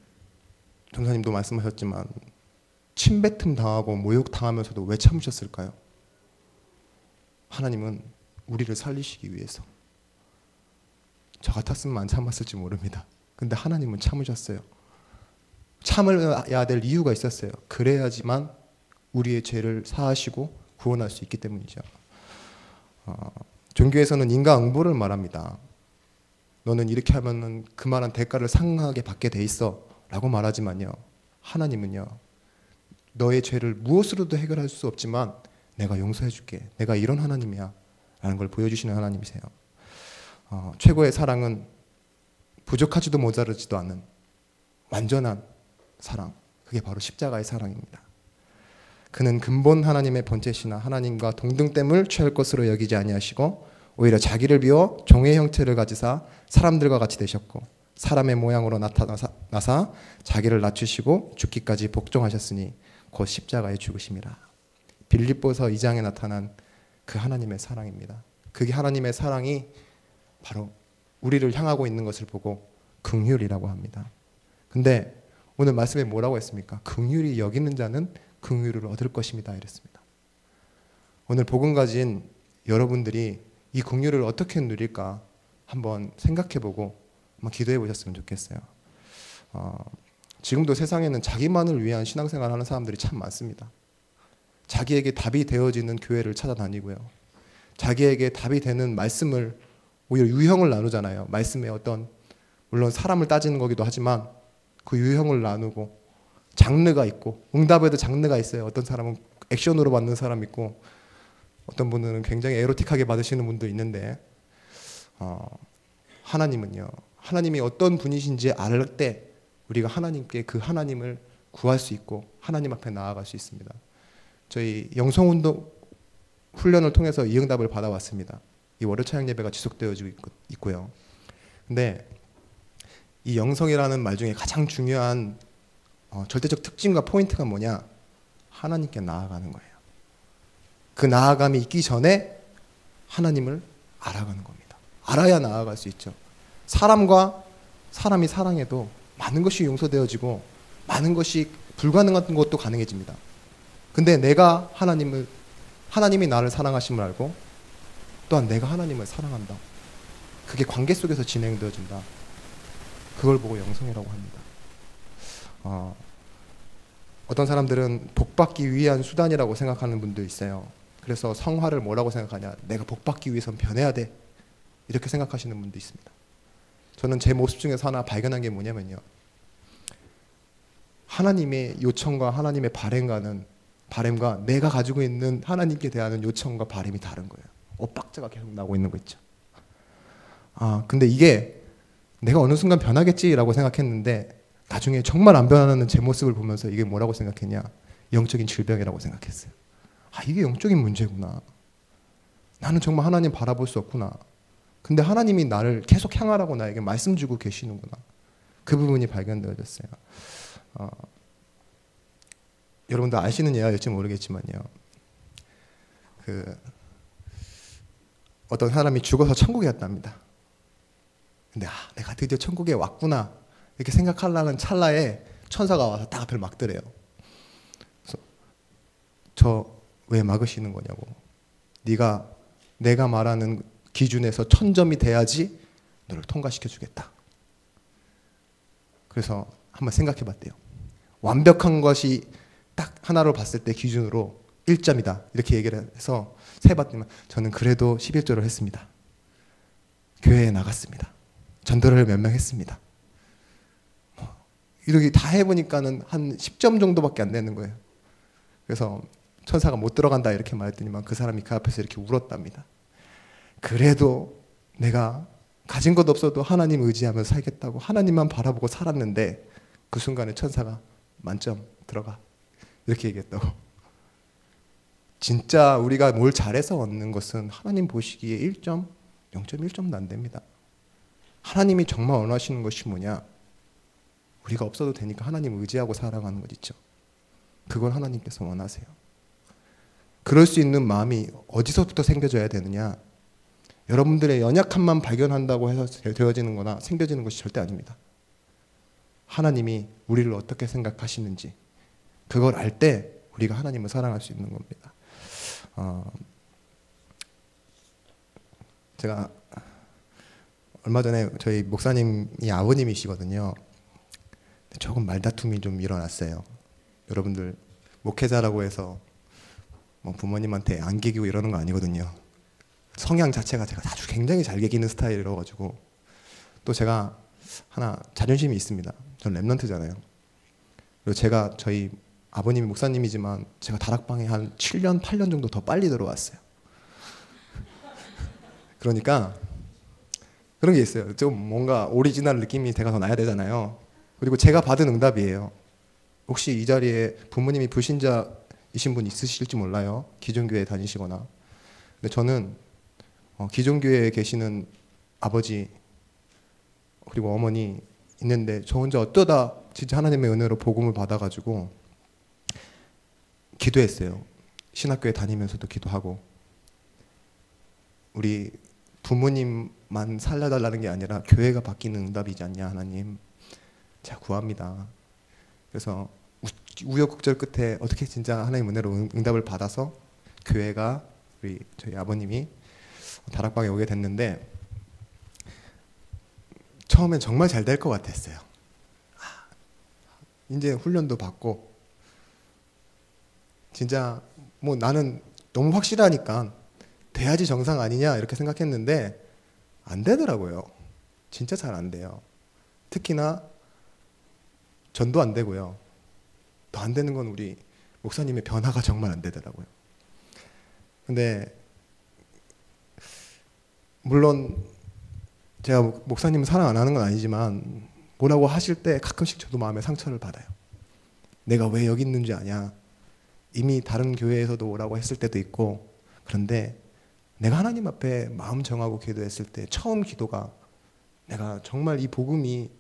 전사님도 말씀하셨지만 침뱉음 당하고 모욕 당하면서도 왜 참으셨을까요? 하나님은 우리를 살리시기 위해서. 저 같았으면 안 참았을지 모릅니다. 근데 하나님은 참으셨어요. 참아야 될 이유가 있었어요. 그래야지만 우리의 죄를 사하시고 구원할 수 있기 때문이죠. 종교에서는 인과응보를 말합니다. 너는 이렇게 하면은 그만한 대가를 상하게 받게 돼 있어 라고 말하지만요, 하나님은요, 너의 죄를 무엇으로도 해결할 수 없지만 내가 용서해 줄게, 내가 이런 하나님이야 라는 걸 보여주시는 하나님이세요. 최고의 사랑은 부족하지도 모자르지도 않은 완전한 사랑, 그게 바로 십자가의 사랑입니다. 그는 근본 하나님의 본체시나 하나님과 동등됨을 취할 것으로 여기지 아니하시고 오히려 자기를 비워 종의 형체를 가지사 사람들과 같이 되셨고 사람의 모양으로 나타나사 자기를 낮추시고 죽기까지 복종하셨으니 곧 십자가의 죽으심이라. 빌립보서 2장에 나타난 그 하나님의 사랑입니다. 그게 하나님의 사랑이 바로 우리를 향하고 있는 것을 보고 긍휼이라고 합니다. 근데 오늘 말씀에 뭐라고 했습니까? 긍휼히 여기는 자는 긍휼을 얻을 것입니다 이랬습니다. 오늘 복음 가진 여러분들이 이 긍휼을 어떻게 누릴까 한번 생각해보고 한번 기도해 보셨으면 좋겠어요. 지금도 세상에는 자기만을 위한 신앙생활을 하는 사람들이 참 많습니다. 자기에게 답이 되어지는 교회를 찾아다니고요. 자기에게 답이 되는 말씀을 오히려 유형을 나누잖아요. 말씀의 어떤 물론 사람을 따지는 거기도 하지만 그 유형을 나누고 장르가 있고 응답에도 장르가 있어요. 어떤 사람은 액션으로 받는 사람 있고 어떤 분들은 굉장히 에로틱하게 받으시는 분도 있는데 하나님은요. 하나님이 어떤 분이신지 알 때 우리가 하나님께 그 하나님을 구할 수 있고 하나님 앞에 나아갈 수 있습니다. 저희 영성운동 훈련을 통해서 이 응답을 받아왔습니다. 이 월요 찬양 예배가 지속되어지고 있고요. 근데 이 영성이라는 말 중에 가장 중요한 절대적 특징과 포인트가 뭐냐? 하나님께 나아가는 거예요. 그 나아감이 있기 전에 하나님을 알아가는 겁니다. 알아야 나아갈 수 있죠. 사람과 사람이 사랑해도 많은 것이 용서되어지고 많은 것이 불가능한 것도 가능해집니다. 근데 내가 하나님이 나를 사랑하심을 알고 또한 내가 하나님을 사랑한다. 그게 관계 속에서 진행되어진다. 그걸 보고 영성이라고 합니다. 어떤 사람들은 복받기 위한 수단이라고 생각하는 분도 있어요. 그래서 성화를 뭐라고 생각하냐? 내가 복받기 위해선 변해야 돼. 이렇게 생각하시는 분도 있습니다. 저는 제 모습 중에서 하나 발견한 게 뭐냐면요. 하나님의 요청과 하나님의 바램과 내가 가지고 있는 하나님께 대하는 요청과 바램이 다른 거예요. 엇박자가 계속 나오고 있는 거 있죠. 근데 이게 내가 어느 순간 변하겠지라고 생각했는데 나중에 정말 안 변하는 제 모습을 보면서 이게 뭐라고 생각했냐? 영적인 질병이라고 생각했어요. 이게 영적인 문제구나. 나는 정말 하나님 바라볼 수 없구나. 근데 하나님이 나를 계속 향하라고 나에게 말씀 주고 계시는구나. 그 부분이 발견되어졌어요. 여러분들 아시는 예화일지 모르겠지만요. 어떤 사람이 죽어서 천국에 갔답니다. 근데 내가 드디어 천국에 왔구나 이렇게 생각하려는 찰나에 천사가 와서 딱 앞을 막더래요. 그래서 저 왜 막으시는 거냐고. 내가 말하는 기준에서 1000점이 돼야지 너를 통과시켜 주겠다. 그래서 한번 생각해 봤대요. 완벽한 것이 딱 하나로 봤을 때 기준으로 1점이다. 이렇게 얘기를 해서 세봤더니 저는 그래도 11조를 했습니다. 교회에 나갔습니다. 전도를 몇 명 했습니다. 이렇게 다 해보니까는 한 10점 정도밖에 안 되는 거예요. 그래서 천사가 못 들어간다 이렇게 말했더니만 그 사람이 그 앞에서 이렇게 울었답니다. 그래도 내가 가진 것 없어도 하나님 의지하면서 살겠다고 하나님만 바라보고 살았는데 그 순간에 천사가 만점 들어가 이렇게 얘기했다고. 진짜 우리가 뭘 잘해서 얻는 것은 하나님 보시기에 1점, 0.1점도 안 됩니다. 하나님이 정말 원하시는 것이 뭐냐? 우리가 없어도 되니까 하나님 의지하고 살아가는 것 있죠. 그걸 하나님께서 원하세요. 그럴 수 있는 마음이 어디서부터 생겨져야 되느냐? 여러분들의 연약함만 발견한다고 해서 되어지는 거나 생겨지는 것이 절대 아닙니다. 하나님이 우리를 어떻게 생각하시는지 그걸 알 때 우리가 하나님을 사랑할 수 있는 겁니다. 제가 얼마 전에 저희 목사님이 아버님이시거든요. 조금 말다툼이 좀 일어났어요. 여러분들 목회자라고 해서 뭐 부모님한테 안 개기고 이러는 거 아니거든요. 성향 자체가 제가 아주 굉장히 잘 개기는 스타일이라 가지고 또 제가 하나 자존심이 있습니다. 전 랩런트잖아요. 그리고 제가 저희 아버님이 목사님이지만 제가 다락방에 한 7년, 8년 정도 더 빨리 들어왔어요. 그러니까 그런 게 있어요. 좀 뭔가 오리지널 느낌이 제가 더 나야 되잖아요. 그리고 제가 받은 응답이에요. 혹시 이 자리에 부모님이 불신자이신 분 있으실지 몰라요. 기존교회에 다니시거나. 근데 저는 기존교회에 계시는 아버지 그리고 어머니 있는데 저 혼자 어쩌다 진짜 하나님의 은혜로 복음을 받아가지고 기도했어요. 신학교에 다니면서도 기도하고, 우리 부모님만 살려달라는 게 아니라 교회가 바뀌는 응답이지 않냐 하나님, 제가 구합니다. 그래서 우여곡절 끝에 어떻게 진짜 하나님 은혜로 응답을 받아서 교회가 저희 아버님이 다락방에 오게 됐는데, 처음엔 정말 잘 될 것 같았어요. 이제 훈련도 받고 진짜 뭐 나는 너무 확실하니까 돼야지 정상 아니냐 이렇게 생각했는데 안 되더라고요. 진짜 잘 안 돼요. 특히나 전도 안 되고요. 더 안 되는 건 우리 목사님의 변화가 정말 안 되더라고요. 근데 물론 제가 목사님을 사랑 안 하는 건 아니지만 뭐라고 하실 때 가끔씩 저도 마음에 상처를 받아요. 내가 왜 여기 있는지 아냐. 이미 다른 교회에서도 오라고 했을 때도 있고, 그런데 내가 하나님 앞에 마음 정하고 기도했을 때 처음 기도가 내가 정말 이 복음이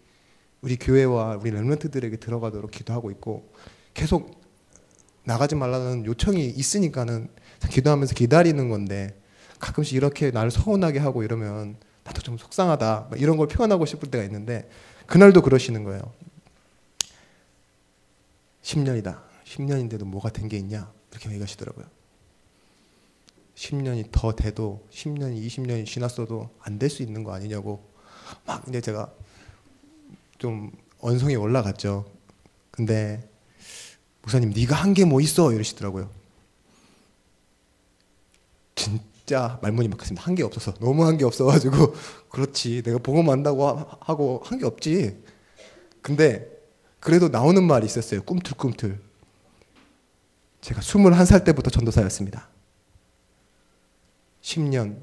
우리 교회와 우리 렘넌트들에게 들어가도록 기도하고 있고, 계속 나가지 말라는 요청이 있으니까는 기도하면서 기다리는 건데, 가끔씩 이렇게 나를 서운하게 하고 이러면 나도 좀 속상하다 이런 걸 표현하고 싶을 때가 있는데, 그날도 그러시는 거예요. 10년이다. 10년인데도 뭐가 된 게 있냐 이렇게 얘기하시더라고요. 10년이 더 돼도 10년이 20년이 지났어도 안 될 수 있는 거 아니냐고 막 이제 제가 좀 언성이 올라갔죠. 근데 목사님 네가 한 게 뭐 있어 이러시더라고요. 진짜 말문이 막혔습니다. 한 게 없어서, 너무 한 게 없어가지고 그렇지 내가 복음 안다고 하고 한 게 없지. 근데 그래도 나오는 말이 있었어요. 꿈틀꿈틀. 제가 21살 때부터 전도사였습니다. 10년.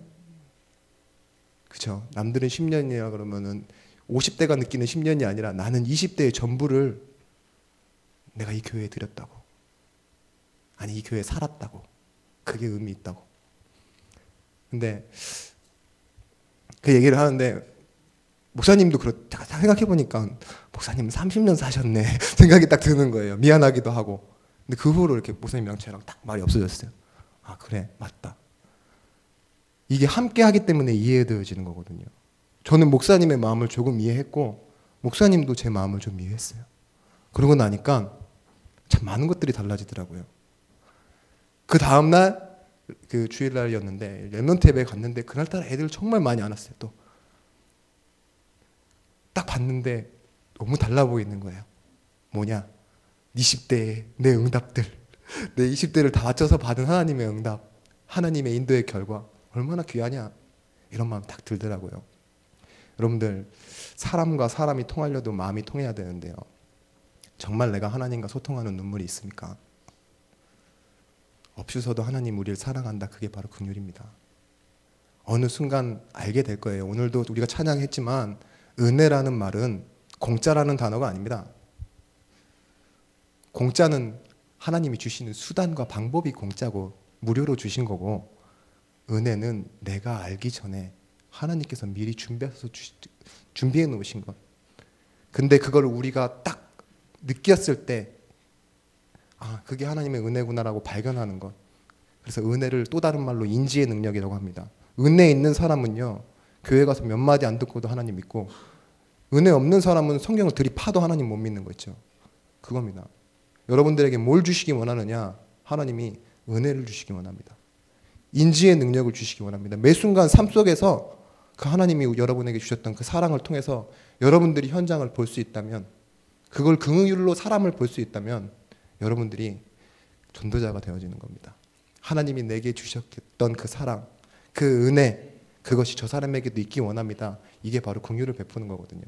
그쵸. 남들은 10년이라 그러면은 50대가 느끼는 10년이 아니라 나는 20대의 전부를 내가 이 교회에 드렸다고. 아니, 이 교회에 살았다고. 그게 의미 있다고. 근데 그 얘기를 하는데 목사님도 그렇다 생각해보니까 목사님은 30년 사셨네 생각이 딱 드는 거예요. 미안하기도 하고. 근데 그 후로 이렇게 목사님이랑 저랑 딱 말이 없어졌어요. 아 그래 맞다. 이게 함께 하기 때문에 이해되어지는 거거든요. 저는 목사님의 마음을 조금 이해했고 목사님도 제 마음을 좀 이해했어요. 그러고 나니까 참 많은 것들이 달라지더라고요. 그 다음날 그 주일날이었는데 렘넌트 예배에 갔는데 그날따라 애들 정말 많이 안 왔어요. 또 딱 봤는데 너무 달라 보이는 거예요. 뭐냐? 20대의 내 응답들, 내 20대를 다 맞춰서 받은 하나님의 응답, 하나님의 인도의 결과 얼마나 귀하냐 이런 마음 딱 들더라고요. 여러분들 사람과 사람이 통하려도 마음이 통해야 되는데요. 정말 내가 하나님과 소통하는 눈물이 있습니까? 없으서도 하나님 우리를 사랑한다. 그게 바로 긍휼입니다. 어느 순간 알게 될 거예요. 오늘도 우리가 찬양했지만 은혜라는 말은 공짜라는 단어가 아닙니다. 공짜는 하나님이 주시는 수단과 방법이 공짜고 무료로 주신 거고, 은혜는 내가 알기 전에 하나님께서 미리 준비해 놓으신 것. 근데 그걸 우리가 딱 느꼈을 때 아, 그게 하나님의 은혜구나라고 발견하는 것. 그래서 은혜를 또 다른 말로 인지의 능력이라고 합니다. 은혜 있는 사람은요, 교회 가서 몇 마디 안 듣고도 하나님 믿고, 은혜 없는 사람은 성경을 들이파도 하나님 못 믿는 거 있죠. 그겁니다. 여러분들에게 뭘 주시기 원하느냐? 하나님이 은혜를 주시기 원합니다. 인지의 능력을 주시기 원합니다. 매 순간 삶 속에서 그 하나님이 여러분에게 주셨던 그 사랑을 통해서 여러분들이 현장을 볼 수 있다면, 그걸 긍휼로 사람을 볼 수 있다면 여러분들이 전도자가 되어지는 겁니다. 하나님이 내게 주셨던 그 사랑, 그 은혜, 그것이 저 사람에게도 있기 원합니다. 이게 바로 긍휼을 베푸는 거거든요.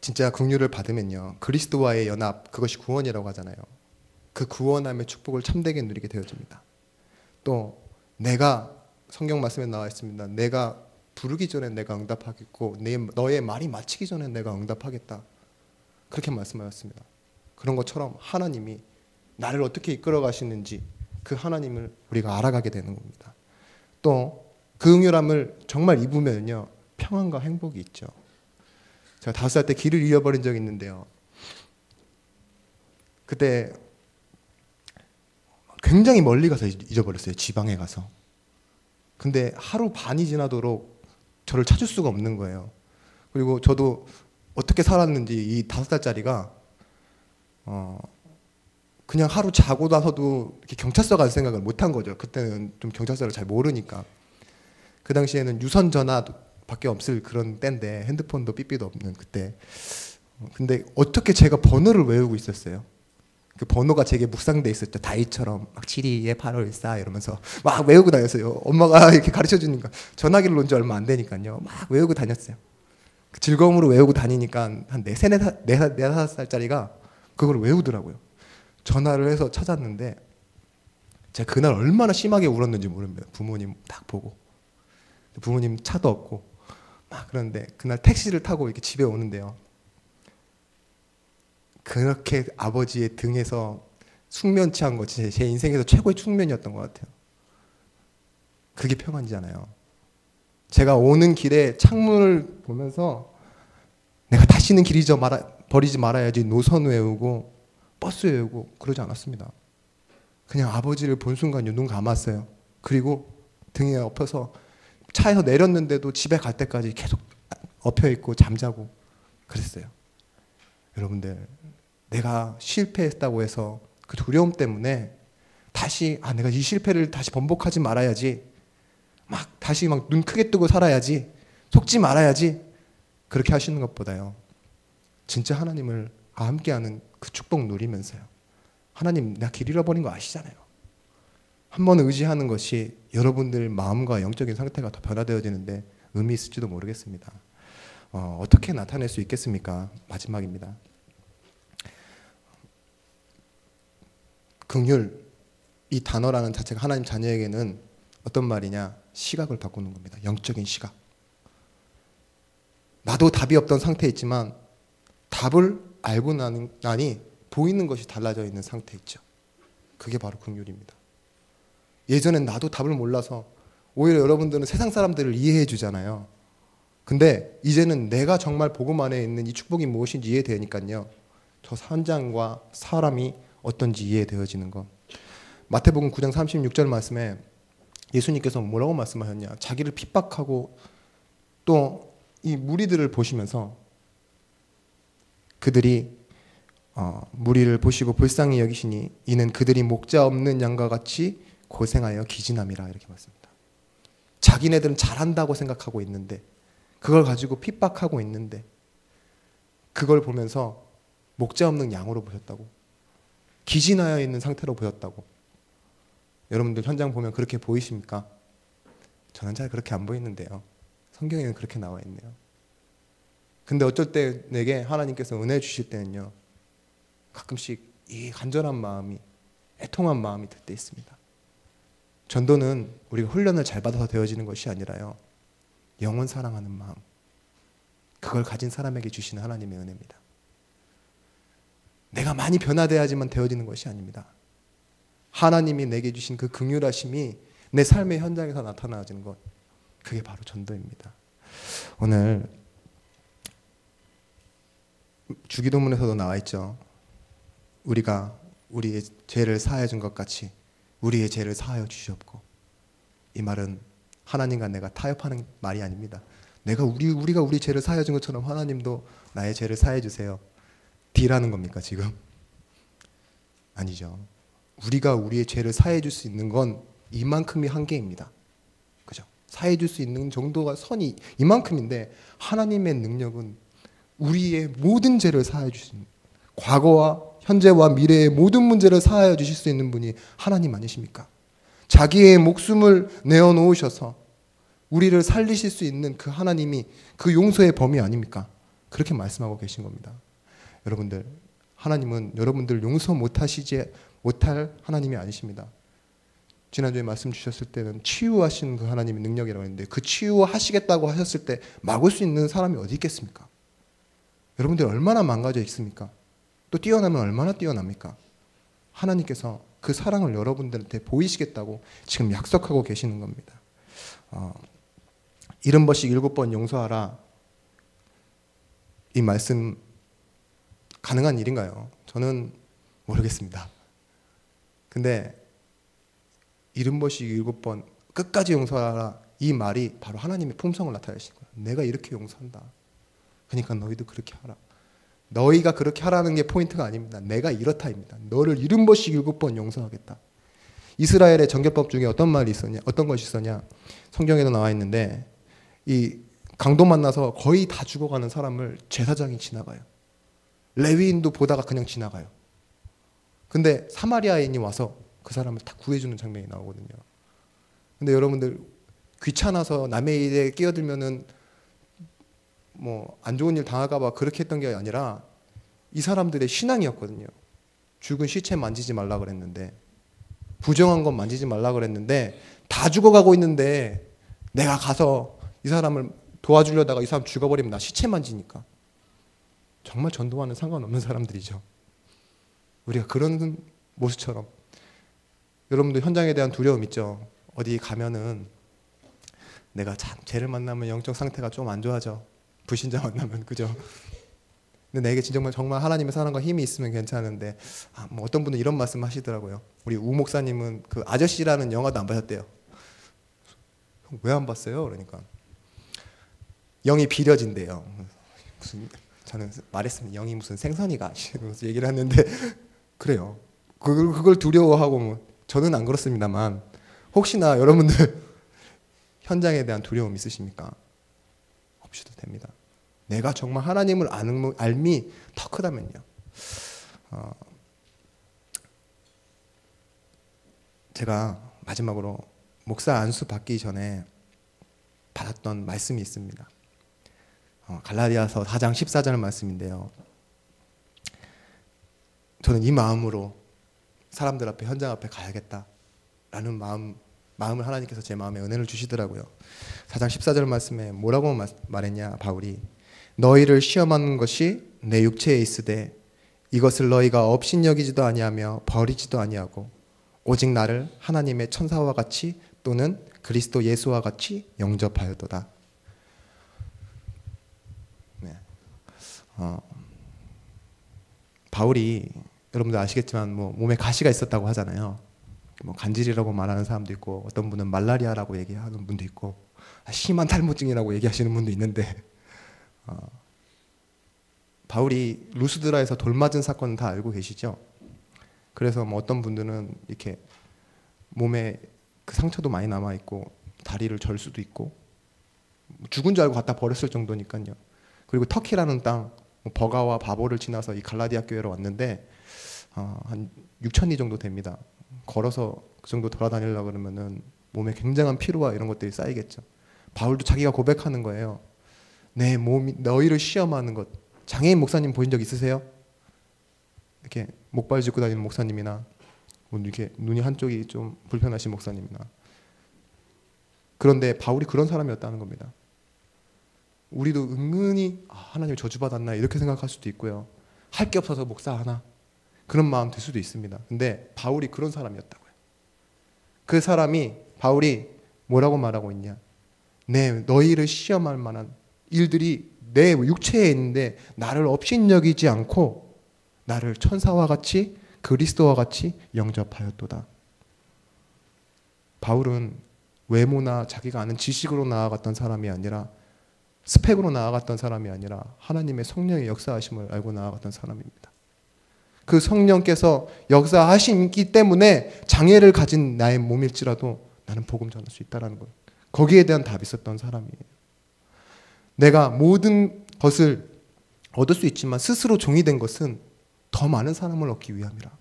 진짜 긍휼을 받으면요, 그리스도와의 연합, 그것이 구원이라고 하잖아요. 그 구원함의 축복을 참되게 누리게 되어집니다. 또 내가, 성경 말씀에 나와 있습니다. 내가 부르기 전에 내가 응답하겠고 너의 말이 마치기 전에 내가 응답하겠다. 그렇게 말씀하셨습니다. 그런 것처럼 하나님이 나를 어떻게 이끌어 가시는지 그 하나님을 우리가 알아가게 되는 겁니다. 또 그 긍휼함을 정말 입으면요 평안과 행복이 있죠. 제가 5살 때 길을 잃어버린 적이 있는데요. 그때 굉장히 멀리 가서 잊어버렸어요. 지방에 가서. 근데 하루 반이 지나도록 저를 찾을 수가 없는 거예요. 그리고 저도 어떻게 살았는지 이 5살짜리가 그냥 하루 자고 나서도 이렇게 경찰서 갈 생각을 못 한 거죠. 그때는 좀 경찰서를 잘 모르니까. 그 당시에는 유선 전화밖에 없을 그런 때인데 핸드폰도 삐삐도 없는 그때. 근데 어떻게 제가 번호를 외우고 있었어요. 그 번호가 제게 묵상돼 있었죠. 다이처럼 막 72에 854 이러면서 막 외우고 다녔어요. 엄마가 이렇게 가르쳐 주니까. 전화기를 놓은 지 얼마 안 되니까요. 막 외우고 다녔어요. 그 즐거움으로 외우고 다니니까 한 4-5살짜리가 그걸 외우더라고요. 전화를 해서 찾았는데 제가 그날 얼마나 심하게 울었는지 모릅니다. 부모님 딱 보고. 부모님 차도 없고 막 그런데 그날 택시를 타고 이렇게 집에 오는데요. 그렇게 아버지의 등에서 숙면 취한 거 진짜 제 인생에서 최고의 숙면이었던 것 같아요. 그게 평안이잖아요. 제가 오는 길에 창문을 보면서 내가 다시는 길 버리지 말아야지 노선 외우고 버스 외우고 그러지 않았습니다. 그냥 아버지를 본 순간 눈 감았어요. 그리고 등에 엎어서 차에서 내렸는데도 집에 갈 때까지 계속 엎여있고 잠자고 그랬어요. 여러분들, 내가 실패했다고 해서 그 두려움 때문에 다시 내가 이 실패를 다시 번복하지 말아야지, 막 다시 막 눈 크게 뜨고 살아야지, 속지 말아야지, 그렇게 하시는 것보다요, 진짜 하나님을 함께하는 그 축복 누리면서요, 하나님 내가 길 잃어버린 거 아시잖아요. 한번 의지하는 것이 여러분들 마음과 영적인 상태가 더 변화되어지는데 의미 있을지도 모르겠습니다. 어떻게 나타낼 수 있겠습니까? 마지막입니다. 긍휼, 이 단어라는 자체가 하나님 자녀에게는 어떤 말이냐? 시각을 바꾸는 겁니다. 영적인 시각. 나도 답이 없던 상태에 있지만 답을 알고 나니 보이는 것이 달라져 있는 상태에 있죠. 그게 바로 긍휼입니다. 예전엔 나도 답을 몰라서 오히려 여러분들은 세상 사람들을 이해해 주잖아요. 근데 이제는 내가 정말 복음 안에 있는 이 축복이 무엇인지 이해되니까요, 저 현장과 사람이 어떤지 이해되어지는 것. 마태복음 9장 36절 말씀에 예수님께서 뭐라고 말씀하셨냐? 자기를 핍박하고 또 이 무리들을 보시면서 그들이 무리를 보시고 불쌍히 여기시니 이는 그들이 목자 없는 양과 같이 고생하여 기진함이라, 이렇게 말씀합니다. 자기네들은 잘한다고 생각하고 있는데, 그걸 가지고 핍박하고 있는데, 그걸 보면서 목자 없는 양으로 보셨다고, 기진하여 있는 상태로 보였다고. 여러분들 현장 보면 그렇게 보이십니까? 저는 잘 그렇게 안 보이는데요. 성경에는 그렇게 나와 있네요. 근데 어쩔 때 내게 하나님께서 은혜 주실 때는요, 가끔씩 이 간절한 마음이, 애통한 마음이 들 때 있습니다. 전도는 우리가 훈련을 잘 받아서 되어지는 것이 아니라요, 영혼 사랑하는 마음, 그걸 가진 사람에게 주시는 하나님의 은혜입니다. 내가 많이 변화돼야지만 되어지는 것이 아닙니다. 하나님이 내게 주신 그 긍휼하심이 내 삶의 현장에서 나타나지는 것, 그게 바로 전도입니다. 오늘 주기도문에서도 나와 있죠. 우리가 우리의 죄를 사하여 준 것 같이 우리의 죄를 사하여 주시옵고. 이 말은 하나님과 내가 타협하는 말이 아닙니다. 우리가 우리 죄를 사하여 준 것처럼 하나님도 나의 죄를 사해 주세요, 딜하는 겁니까 지금? 아니죠. 우리가 우리의 죄를 사해 줄 수 있는 건 이만큼이 한계입니다. 그죠? 사해 줄 수 있는 정도가 선이 이만큼인데, 하나님의 능력은 우리의 모든 죄를 사해 주신, 과거와 현재와 미래의 모든 문제를 사하여 주실 수 있는 분이 하나님 아니십니까? 자기의 목숨을 내어놓으셔서 우리를 살리실 수 있는 그 하나님이 그 용서의 범위 아닙니까? 그렇게 말씀하고 계신 겁니다. 여러분들, 하나님은 여러분들 용서 못할 하나님이 아니십니다. 지난주에 말씀 주셨을 때는 치유하신 그 하나님의 능력이라고 했는데, 그 치유하시겠다고 하셨을 때 막을 수 있는 사람이 어디 있겠습니까? 여러분들 얼마나 망가져 있습니까? 또 뛰어나면 얼마나 뛰어납니까? 하나님께서 그 사랑을 여러분들한테 보이시겠다고 지금 약속하고 계시는 겁니다. 70번씩 7번 용서하라, 이 말씀 가능한 일인가요? 저는 모르겠습니다. 근데 70번씩 7번 끝까지 용서하라, 이 말이 바로 하나님의 품성을 나타내시는 거예요. 내가 이렇게 용서한다. 그러니까 너희도 그렇게 하라. 너희가 그렇게 하라는 게 포인트가 아닙니다. 내가 이렇다입니다. 너를 70번씩 7번 용서하겠다. 이스라엘의 정결법 중에 어떤 말이 있었냐, 어떤 것이 있었냐, 성경에도 나와 있는데, 이 강도 만나서 거의 다 죽어가는 사람을 제사장이 지나가요. 레위인도 보다가 그냥 지나가요. 근데 사마리아인이 와서 그 사람을 다 구해주는 장면이 나오거든요. 근데 여러분들, 귀찮아서 남의 일에 끼어들면은 뭐 안 좋은 일 당할까봐 그렇게 했던 게 아니라 이 사람들의 신앙이었거든요. 죽은 시체 만지지 말라 그랬는데, 부정한 건 만지지 말라 그랬는데, 다 죽어가고 있는데 내가 가서 이 사람을 도와주려다가 이 사람 죽어버리면 나 시체 만지니까. 정말 전도와는 상관없는 사람들이죠. 우리가 그런 모습처럼, 여러분들 현장에 대한 두려움 있죠. 어디 가면은 내가 참 쟤를 만나면 영적 상태가 좀 안 좋아져. 불신자 만나면, 그죠? 근데 내게 정말 하나님의 사랑과 힘이 있으면 괜찮은데, 뭐 어떤 분은 이런 말씀 하시더라고요. 우리 우 목사님은 그 아저씨라는 영화도 안 보셨대요. 왜 안 봤어요? 그러니까 영이 비려진대요. 무슨, 저는 말했으면 영이 무슨 생선이가 이러면서 얘기를 했는데 그래요. 그걸 두려워하고, 뭐 저는 안 그렇습니다만, 혹시나 여러분들 현장에 대한 두려움 있으십니까? 없이도 됩니다. 내가 정말 하나님을 아는 알미 더 크다면요. 제가 마지막으로 목사 안수 받기 전에 받았던 말씀이 있습니다. 갈라디아서 4장 14절 말씀인데요. 저는 이 마음으로 사람들 앞에, 현장 앞에 가야겠다라는 마음을 하나님께서 제 마음에 은혜를 주시더라고요. 4장 14절 말씀에 뭐라고 말했냐, 바울이. 너희를 시험하는 것이 내 육체에 있으되 이것을 너희가 업신여기지도 아니하며 버리지도 아니하고 오직 나를 하나님의 천사와 같이 또는 그리스도 예수와 같이 영접하였도다. 네. 바울이, 여러분들 아시겠지만 뭐 몸에 가시가 있었다고 하잖아요. 뭐 간질이라고 말하는 사람도 있고, 어떤 분은 말라리아라고 얘기하는 분도 있고, 심한 탈모증이라고 얘기하시는 분도 있는데, 바울이 루스드라에서 돌 맞은 사건은 다 알고 계시죠? 그래서 뭐 어떤 분들은 이렇게 몸에 그 상처도 많이 남아 있고 다리를 절 수도 있고, 죽은 줄 알고 갖다 버렸을 정도니까요. 그리고 터키라는 땅, 버가와 바보를 지나서 이 갈라디아 교회로 왔는데 한 6,000리 정도 됩니다. 걸어서 그 정도 돌아다니려고 그러면은 몸에 굉장한 피로와 이런 것들이 쌓이겠죠. 바울도 자기가 고백하는 거예요. 내 몸이 너희를 시험하는 것. 장애인 목사님 보신 적 있으세요? 이렇게 목발 짚고 다니는 목사님이나, 이렇게 눈이 한쪽이 좀 불편하신 목사님이나. 그런데 바울이 그런 사람이었다는 겁니다. 우리도 은근히 하나님 저주받았나 이렇게 생각할 수도 있고요. 할 게 없어서 목사 하나, 그런 마음 들 수도 있습니다. 근데 바울이 그런 사람이었다고요. 그 사람이, 바울이 뭐라고 말하고 있냐, 너희를 시험할 만한 일들이 내 육체에 있는데 나를 업신여기지 않고 나를 천사와 같이 그리스도와 같이 영접하였도다. 바울은 외모나 자기가 아는 지식으로 나아갔던 사람이 아니라, 스펙으로 나아갔던 사람이 아니라 하나님의 성령의 역사하심을 알고 나아갔던 사람입니다. 그 성령께서 역사하시기 때문에 장애를 가진 나의 몸일지라도 나는 복음 전할 수 있다는 것, 거기에 대한 답이 있었던 사람이에요. 내가 모든 것을 얻을 수 있지만 스스로 종이 된 것은 더 많은 사람을 얻기 위함이라.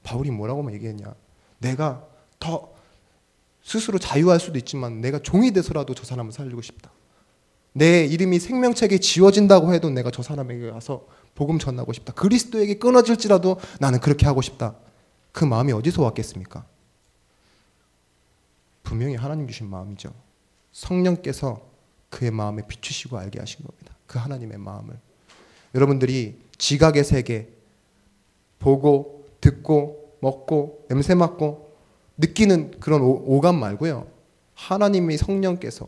바울이 뭐라고 얘기했냐, 내가 더 스스로 자유할 수도 있지만 내가 종이 돼서라도 저 사람을 살리고 싶다. 내 이름이 생명책에 지워진다고 해도 내가 저 사람에게 가서 복음 전하고 싶다. 그리스도에게 끊어질지라도 나는 그렇게 하고 싶다. 그 마음이 어디서 왔겠습니까? 분명히 하나님 주신 마음이죠. 성령께서 그의 마음에 비추시고 알게 하신 겁니다. 그 하나님의 마음을. 여러분들이 지각의 세계, 보고, 듣고, 먹고, 냄새 맡고, 느끼는 그런 오감 말고요. 하나님의 성령께서,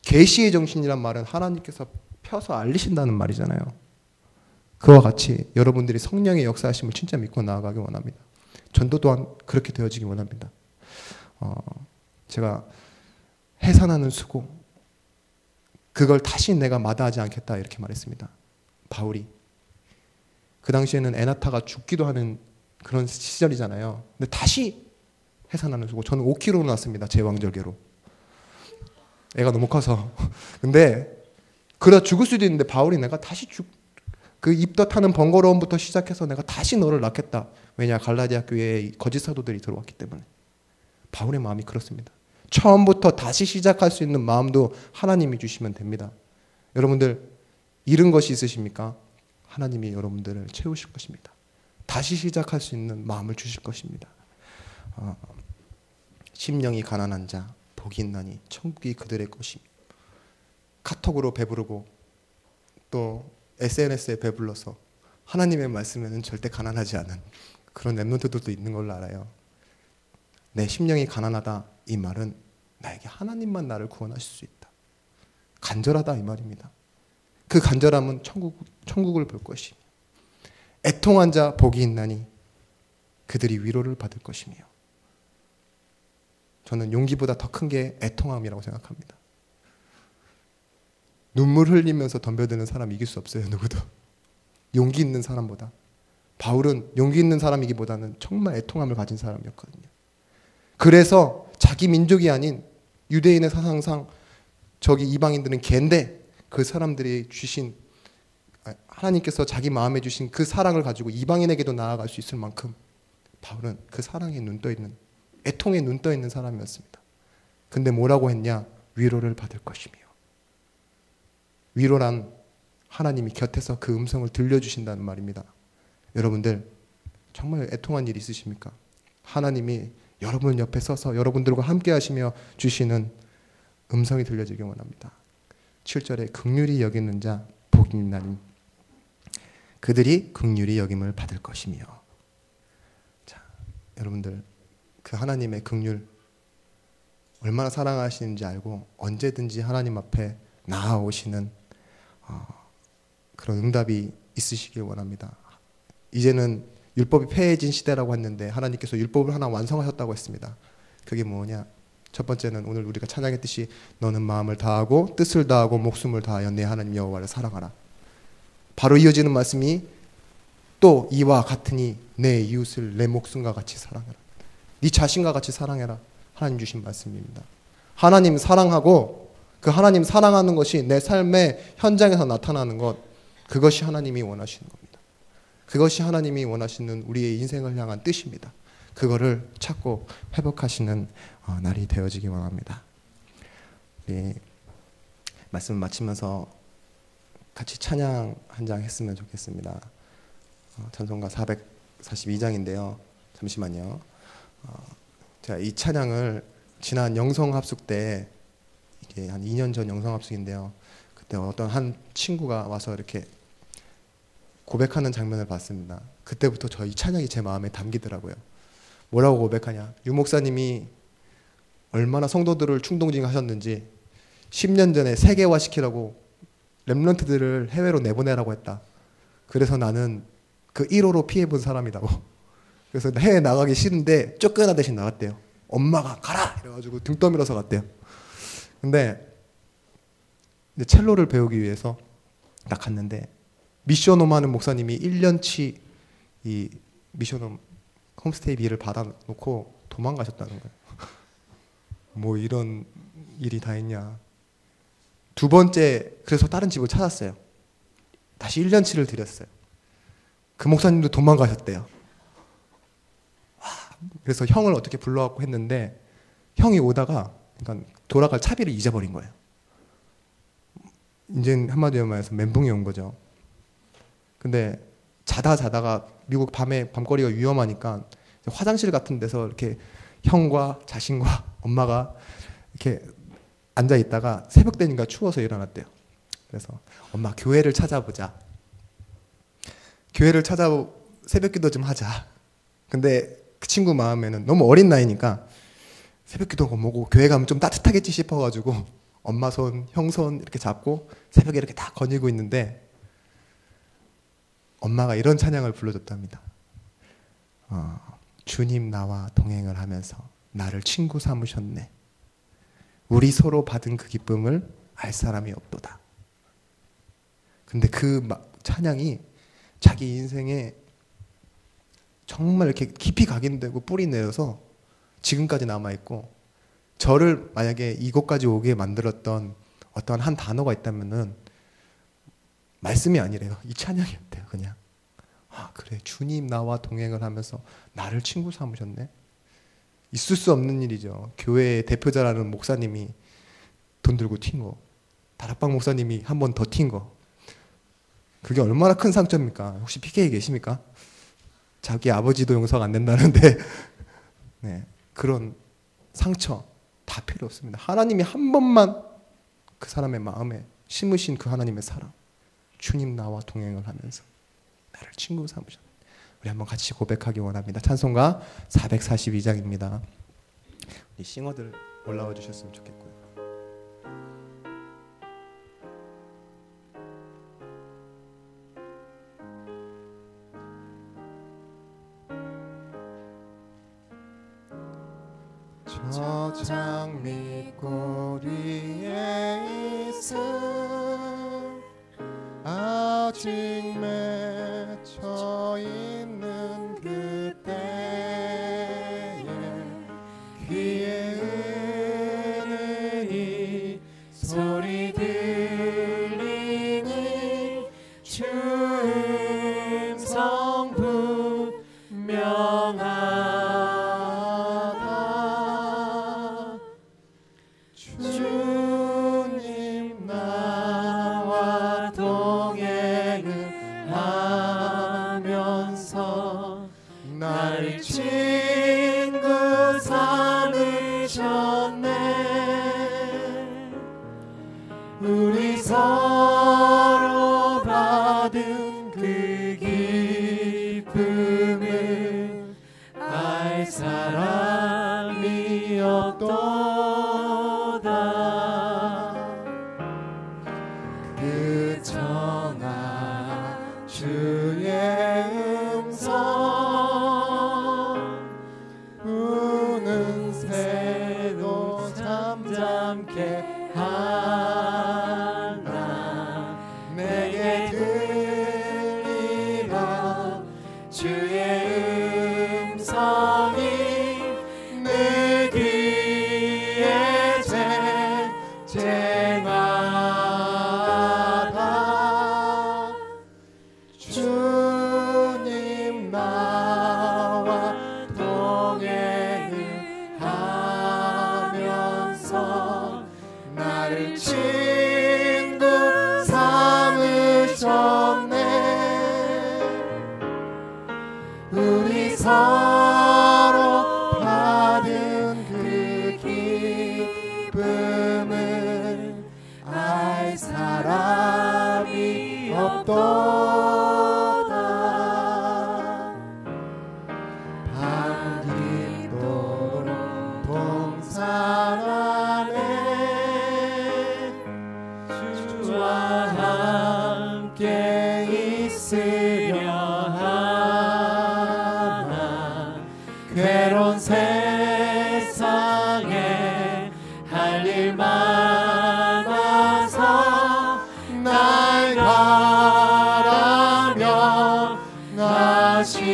계시의 정신이란 말은 하나님께서 펴서 알리신다는 말이잖아요. 그와 같이 여러분들이 성령의 역사하심을 진짜 믿고 나아가기 원합니다. 전도 또한 그렇게 되어지기 원합니다. 제가 해산하는 수고, 그걸 다시 내가 마다하지 않겠다 이렇게 말했습니다. 바울이. 그 당시에는 에나타가 죽기도 하는 그런 시절이잖아요. 근데 다시 해산하는 수고. 저는 5kg 나왔습니다. 제왕절개로. 애가 너무 커서. 근데 그러다 죽을 수도 있는데 바울이 내가 다시 그 입덧하는 번거로움부터 시작해서 내가 다시 너를 낳겠다. 왜냐? 갈라디아 교회에 거짓 사도들이 들어왔기 때문에. 바울의 마음이 그렇습니다. 처음부터 다시 시작할 수 있는 마음도 하나님이 주시면 됩니다. 여러분들 잃은 것이 있으십니까? 하나님이 여러분들을 채우실 것입니다. 다시 시작할 수 있는 마음을 주실 것입니다. 심령이 가난한 자 복이 있나니 천국이 그들의 것이며. 카톡으로 배부르고 또 SNS에 배불러서 하나님의 말씀에는 절대 가난하지 않은 그런 랩런트들도 있는 걸로 알아요. 내 심령이 가난하다 이 말은 나에게 하나님만 나를 구원하실 수 있다. 간절하다 이 말입니다. 그 간절함은 천국을 볼 것이며 애통한 자 복이 있나니 그들이 위로를 받을 것이며. 저는 용기보다 더 큰 게 애통함이라고 생각합니다. 눈물 흘리면서 덤벼드는 사람 이길 수 없어요. 누구도. 용기 있는 사람보다. 바울은 용기 있는 사람이기보다는 정말 애통함을 가진 사람이었거든요. 그래서 자기 민족이 아닌 유대인의 사상상 저기 이방인들은 개인데 그 사람들이 주신 하나님께서 자기 마음에 주신 그 사랑을 가지고 이방인에게도 나아갈 수 있을 만큼 바울은 그 사랑에 눈 떠있는 애통에 눈 떠있는 사람이었습니다. 근데 뭐라고 했냐? 위로를 받을 것이며. 위로란 하나님이 곁에서 그 음성을 들려주신다는 말입니다. 여러분들 정말 애통한 일 있으십니까? 하나님이 여러분 옆에 서서 여러분들과 함께 하시며 주시는 음성이 들려지기 원합니다. 7절에 긍휼히 여기는 자 복이 있나니 그들이 긍휼히 여김을 받을 것이며. 자, 여러분들 그 하나님의 긍휼 얼마나 사랑하시는지 알고 언제든지 하나님 앞에 나아오시는 그런 응답이 있으시길 원합니다. 이제는 율법이 폐해진 시대라고 했는데 하나님께서 율법을 하나 완성하셨다고 했습니다. 그게 뭐냐? 첫 번째는 오늘 우리가 찬양했듯이 너는 마음을 다하고 뜻을 다하고 목숨을 다하여 내 하나님 여호와를 사랑하라. 바로 이어지는 말씀이 또 이와 같으니 내 이웃을 내 목숨과 같이 사랑해라. 네 자신과 같이 사랑해라. 하나님 주신 말씀입니다. 하나님 사랑하고 그 하나님 사랑하는 것이 내 삶의 현장에서 나타나는 것, 그것이 하나님이 원하시는 겁니다. 그것이 하나님이 원하시는 우리의 인생을 향한 뜻입니다. 그거를 찾고 회복하시는 날이 되어지기 원합니다. 우리 말씀 마치면서 같이 찬양 한 장 했으면 좋겠습니다. 찬송가 442장인데요. 잠시만요. 제가 이 찬양을 지난 영성합숙 때 이게 한 2년 전 영성합숙인데요. 그때 어떤 한 친구가 와서 이렇게 고백하는 장면을 봤습니다. 그때부터 저 이 찬양이 제 마음에 담기더라고요. 뭐라고 고백하냐? 유 목사님이 얼마나 성도들을 충동징하셨는지 10년 전에 세계화시키라고 렘넌트들을 해외로 내보내라고 했다. 그래서 나는 그 1호로 피해본 사람이라고. 그래서 해외 나가기 싫은데 쫓겨나듯이 나갔대요. 엄마가 가라! 이래가지고 등 떠밀어서 갔대요. 근데 첼로를 배우기 위해서 딱 갔는데 미션홈 하는 목사님이 1년치 이 미션홈 홈스테이 비를 받아놓고 도망가셨다는 거예요. 뭐 이런 일이 다 있냐. 두 번째 그래서 다른 집을 찾았어요. 다시 1년치를 드렸어요. 그 목사님도 도망가셨대요. 그래서 형을 어떻게 불러갖고 했는데 형이 오다가 그러니까 돌아갈 차비를 잊어버린 거예요. 이제는 한마디로 말해서 멘붕이 온 거죠. 근데 자다가 미국 밤거리가 위험하니까 화장실 같은 데서 이렇게 형과 자신과 엄마가 이렇게 앉아 있다가 새벽 되니까 추워서 일어났대요. 그래서 엄마 교회를 찾아보자. 새벽 기도 좀 하자. 근데 그 친구 마음에는 너무 어린 나이니까 새벽 기도가 뭐고 교회 가면 좀 따뜻하겠지 싶어가지고 엄마 손, 형 손 이렇게 잡고 새벽에 이렇게 다 거닐고 있는데 엄마가 이런 찬양을 불러줬답니다. 주님 나와 동행을 하면서 나를 친구 삼으셨네. 우리 서로 받은 그 기쁨을 알 사람이 없도다. 근데 그 찬양이 자기 인생에 정말 이렇게 깊이 각인되고 뿌리 내려서 지금까지 남아있고, 저를 만약에 이곳까지 오게 만들었던 어떤 한 단어가 있다면은 말씀이 아니래요. 이 찬양이었대요. 그냥 그래, 주님 나와 동행을 하면서 나를 친구 삼으셨네. 있을 수 없는 일이죠. 교회의 대표자라는 목사님이 돈 들고 튄 거, 다락방 목사님이 한 번 더 튄 거, 그게 얼마나 큰 상처입니까? 혹시 PK에 계십니까? 자기 아버지도 용서가 안 된다는데 네, 그런 상처 다 필요 없습니다. 하나님이 한 번만 그 사람의 마음에 심으신 그 하나님의 사랑, 주님 나와 동행을 하면서 나를 친구 삼으셨네. 우리 한번 같이 고백하기 원합니다. 찬송가 442장입니다. 우리 싱어들 올라와 주셨으면 좋겠고요. 저 장미꼬리에 있음 아직 맺혀 있는 그때에 귀에 은은히 소리 들리니 주 음성 분명하다. 주님 나와 동행을 하면서 나를 친구 삼으셨네. 우리 서로 받은 그 기쁨을 알 사람이 없도다. 그 정아 주의 음성 우는 새도 잠잠케 하나 내게 들리라. 주의 음성이 내 귀에 쟁쟁하다. 주님 나와 동행을 하면서 나를 친구 삼으셨네. 우리 서로 받은 그 기쁨을 알 사람이 없도다. 밤깊도록 동산 안에 주와 함께 있으려 하나. 괴로운 세상에 할 일 많아서 날 바라며 나신다.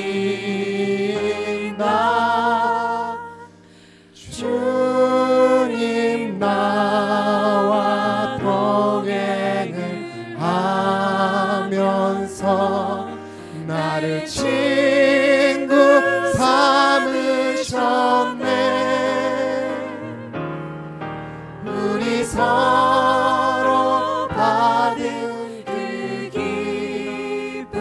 주님 나와 동행을 하면서 나를 친구 삼으셨네. 우리 서로 받은 그 기쁨을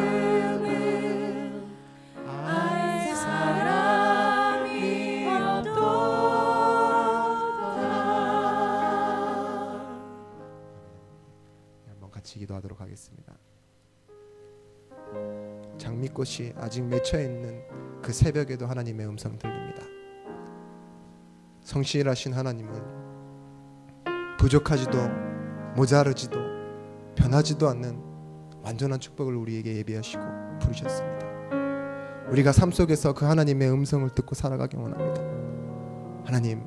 알 사람이 없도다. 한번 같이 기도하도록 하겠습니다. 장미꽃이 아직 맺혀 있는 그 새벽에도 하나님의 음성 들립니다. 성실하신 하나님은 부족하지도 모자르지도 변하지도 않는 완전한 축복을 우리에게 예비하시고 부르셨습니다. 우리가 삶 속에서 그 하나님의 음성을 듣고 살아가기 원합니다. 하나님,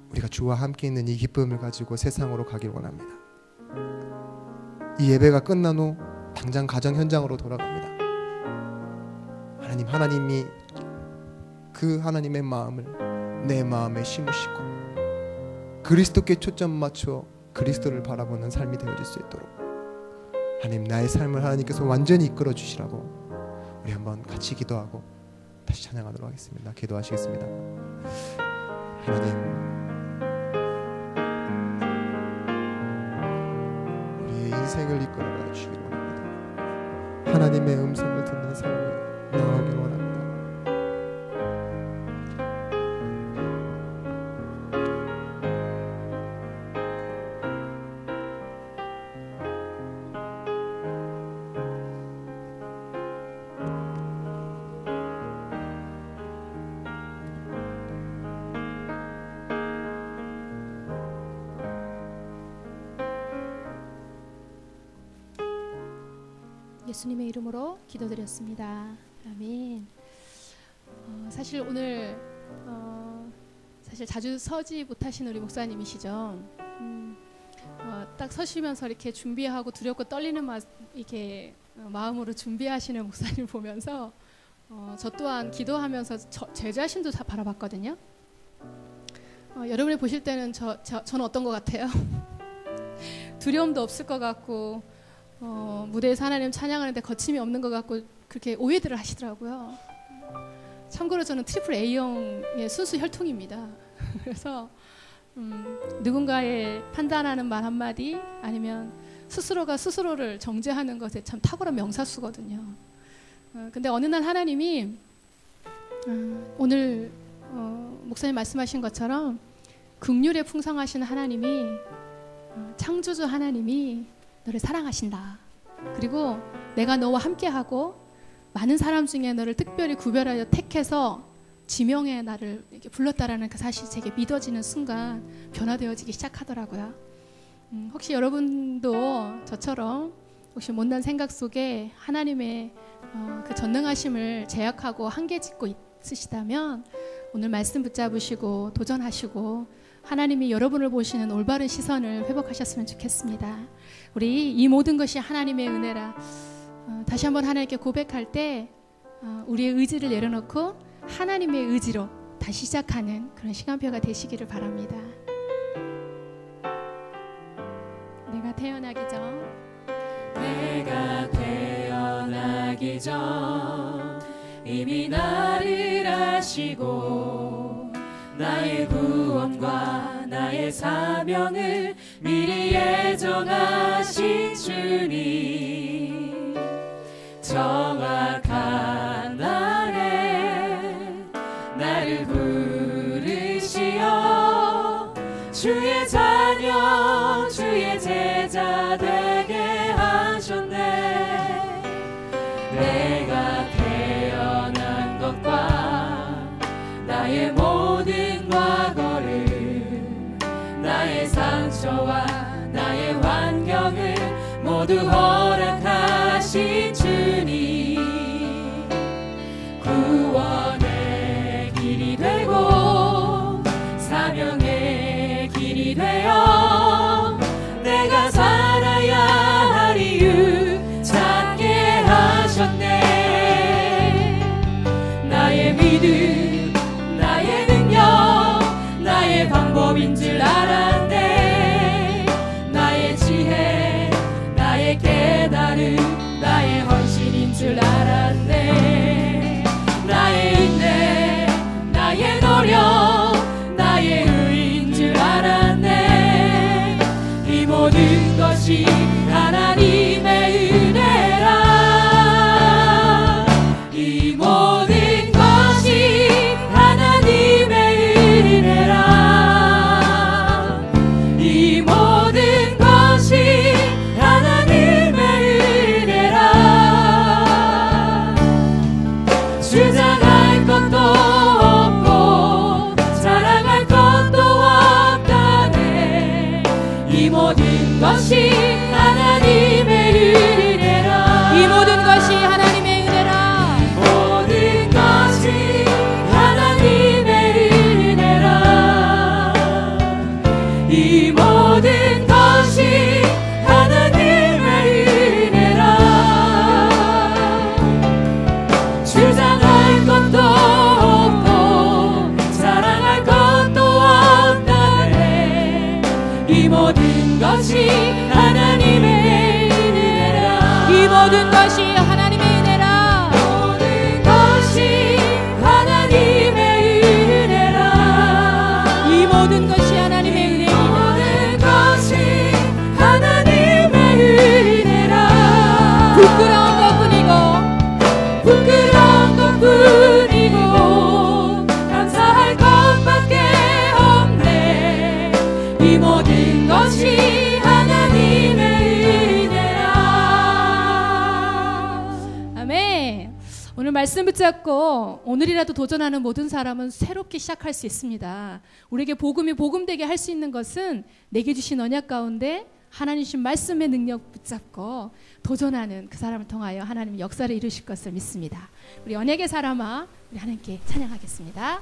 우리가 주와 함께 있는 이 기쁨을 가지고 세상으로 가길 원합니다. 이 예배가 끝난 후 당장 가정 현장으로 돌아갑니다. 하나님, 하나님이 그 하나님의 마음을 내 마음에 심으시고 그리스도께 초점 맞춰 그리스도를 바라보는 삶이 되어질 수 있도록 하나님, 나의 삶을 하나님께서 완전히 이끌어 주시라고 우리 한번 같이 기도하고 다시 찬양하도록 하겠습니다. 기도하시겠습니다. 하나님, 우리의 인생을 이끌어가 주시기 원합니다. 하나님의 음성을 듣는 삶이 나오길 원합니다. 예수님의 이름으로 기도드렸습니다. 아멘. 사실 오늘 사실 자주 서지 못하시는 우리 목사님이시죠. 딱 서시면서 이렇게 준비하고 두렵고 떨리는 이렇게 마음으로 준비하시는 목사님 보면서 저 또한 기도하면서 제 자신도 다 바라봤거든요. 여러분이 보실 때는 저는 어떤 것 같아요? 두려움도 없을 것 같고 무대에서 하나님 찬양하는데 거침이 없는 것 같고 그렇게 오해들을 하시더라고요. 참고로 저는 트리플 A형의 순수 혈통입니다. 그래서 누군가의 판단하는 말 한마디 아니면 스스로가 스스로를 정죄하는 것에 참 탁월한 명사수거든요. 근데 어느 날 하나님이 오늘 목사님 말씀하신 것처럼 긍휼에 풍성하신 하나님이 창조주 하나님이 너를 사랑하신다. 그리고 내가 너와 함께하고 많은 사람 중에 너를 특별히 구별하여 택해서 지명해 나를 이렇게 불렀다라는 그 사실이 제게 믿어지는 순간 변화되어지기 시작하더라고요. 혹시 여러분도 저처럼 혹시 못난 생각 속에 하나님의 그 전능하심을 제약하고 한계 짓고 있으시다면 오늘 말씀 붙잡으시고 도전하시고 하나님이 여러분을 보시는 올바른 시선을 회복하셨으면 좋겠습니다. 우리 이 모든 것이 하나님의 은혜라 다시 한번 하나님께 고백할 때 우리의 의지를 내려놓고 하나님의 의지로 다시 시작하는 그런 시간표가 되시기를 바랍니다. 내가 태어나기 전 이미 나를 아시고 나의 구원과 나의 사명을 미리 예정하신 주님, 정확한 날에 나를 부르시어 주의 자녀 주의 제자 되게 하셨네. 내가 태어난 것과 나의 모든 과거를, 나의 상처와 나의 환경을 모두 허락하신 주님, 구원의 길이 되고 사명의 길이 되어 내가 살아야 할 이유 찾게 하셨네. 나의 믿음, 나의 능력, 나의 방법인 줄 알았네. 나의 지혜, 나의 깨 모든 것이 하나님의 은혜라. 모든 것이 하나님의 은혜라. 이 모든 것이 하나님의 은혜이다. 모든 것이 하나님의 은혜라. 부끄러운 것뿐이고 감사할 것밖에 없네. 이 모든 것이 하나님의 은혜라. 아멘. 오늘 말씀 붙잡고 오늘이라도 도전하는 모든 사람은 새롭게 시작할 수 있습니다. 우리에게 복음이 복음되게 할 수 있는 것은 내게 주신 언약 가운데 하나님 주신 말씀의 능력 붙잡고 도전하는 그 사람을 통하여 하나님 역사를 이루실 것을 믿습니다. 우리 언약의 사람아, 우리 하나님께 찬양하겠습니다.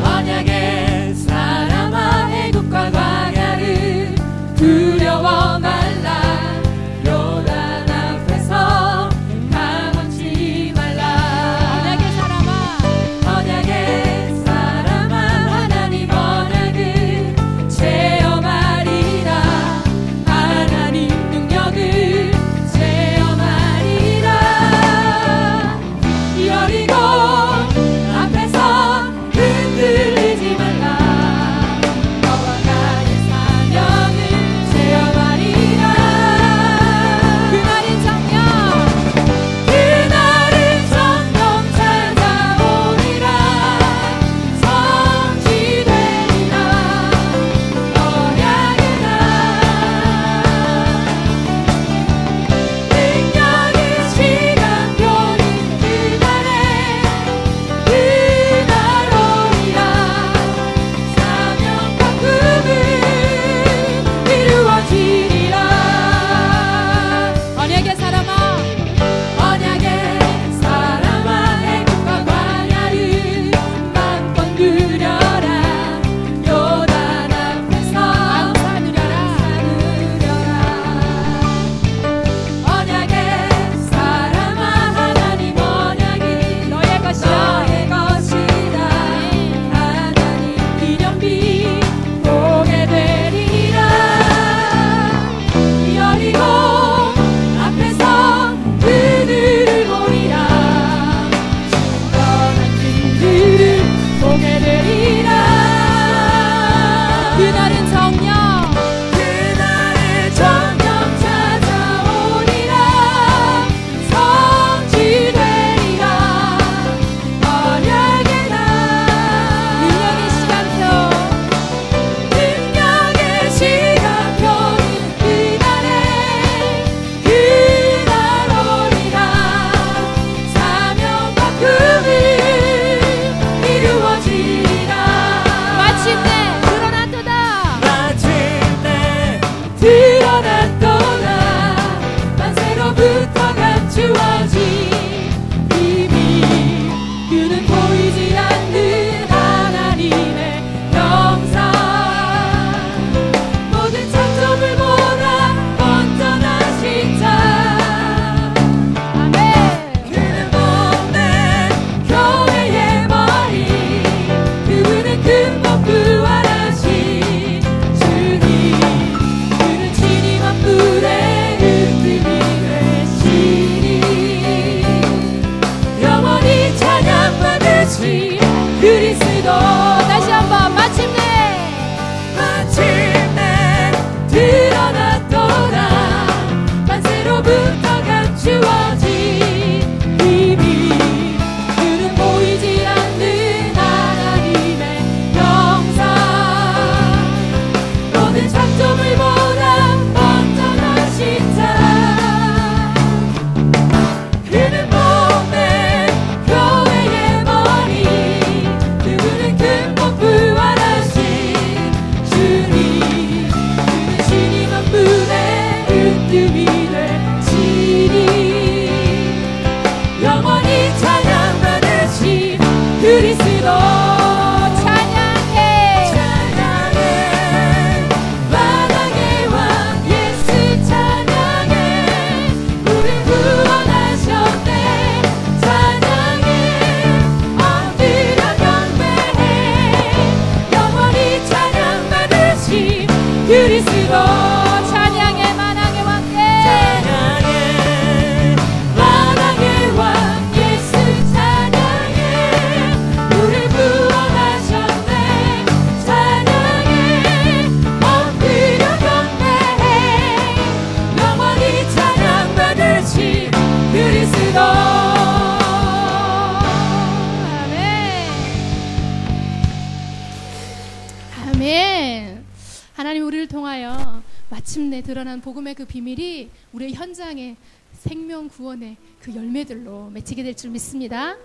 언약의 사람아, 애국과 광야를 두려워 말라. 요단 앞에서 가만치 말라. 언약의 사람아, 언약의 우리를 통하여 마침내 드러난 복음의 그 비밀이 우리의 현장의 생명 구원의 그 열매들로 맺히게 될 줄 믿습니다.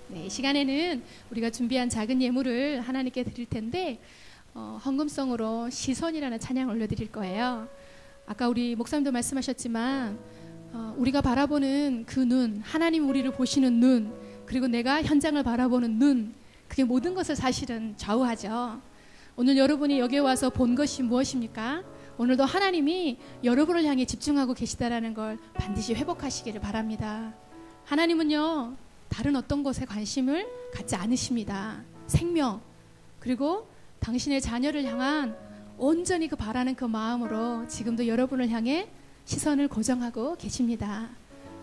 네, 이 시간에는 우리가 준비한 작은 예물을 하나님께 드릴 텐데 헌금성으로 시선이라는 찬양을 올려드릴 거예요. 아까 우리 목사님도 말씀하셨지만 우리가 바라보는 그 눈, 하나님 우리를 보시는 눈, 그리고 내가 현장을 바라보는 눈, 그게 모든 것을 사실은 좌우하죠. 오늘 여러분이 여기에 와서 본 것이 무엇입니까? 오늘도 하나님이 여러분을 향해 집중하고 계시다라는 걸 반드시 회복하시기를 바랍니다. 하나님은요, 다른 어떤 것에 관심을 갖지 않으십니다. 생명, 그리고 당신의 자녀를 향한 온전히 그 바라는 그 마음으로 지금도 여러분을 향해 시선을 고정하고 계십니다.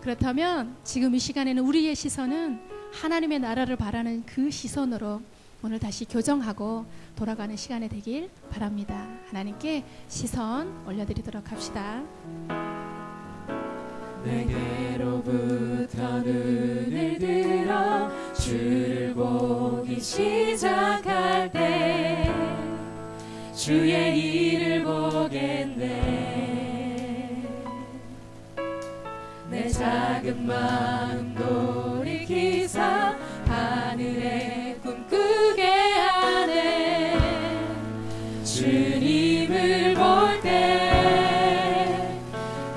그렇다면 지금 이 시간에는 우리의 시선은 하나님의 나라를 바라는 그 시선으로 오늘 다시 교정하고 돌아가는 시간이 되길 바랍니다. 하나님께 시선 올려드리도록 합시다. 내게로부터 눈을 들어 주를 보기 시작할 때 주의 일을 보겠네. 내 작은 마음 돌이키사 하늘에 꿈꾸게 하네. 주님을 볼 때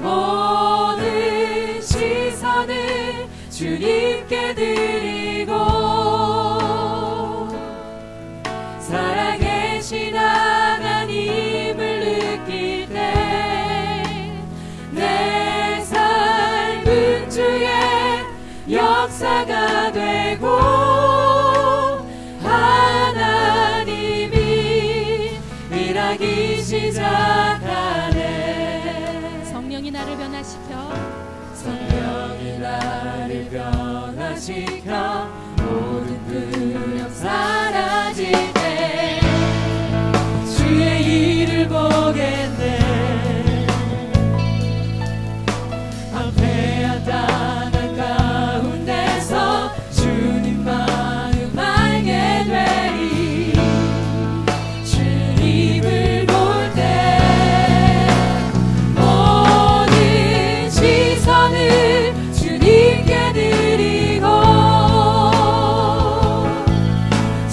모든 시선을 주님께 드리고 살아계신 하나님을 느낄 때 내 삶은 주의 역사가 되고 하나님이 일하기 시작하네. 성령이 나를 변화시켜 성령이 나를 변화시켜 모든 두려움 사라질 때 주의 일을 보겠네. 황폐한 땅 가운데서 주님 마음 알게 되리. 주님을 볼 때 모든 시선을 주님께 드리고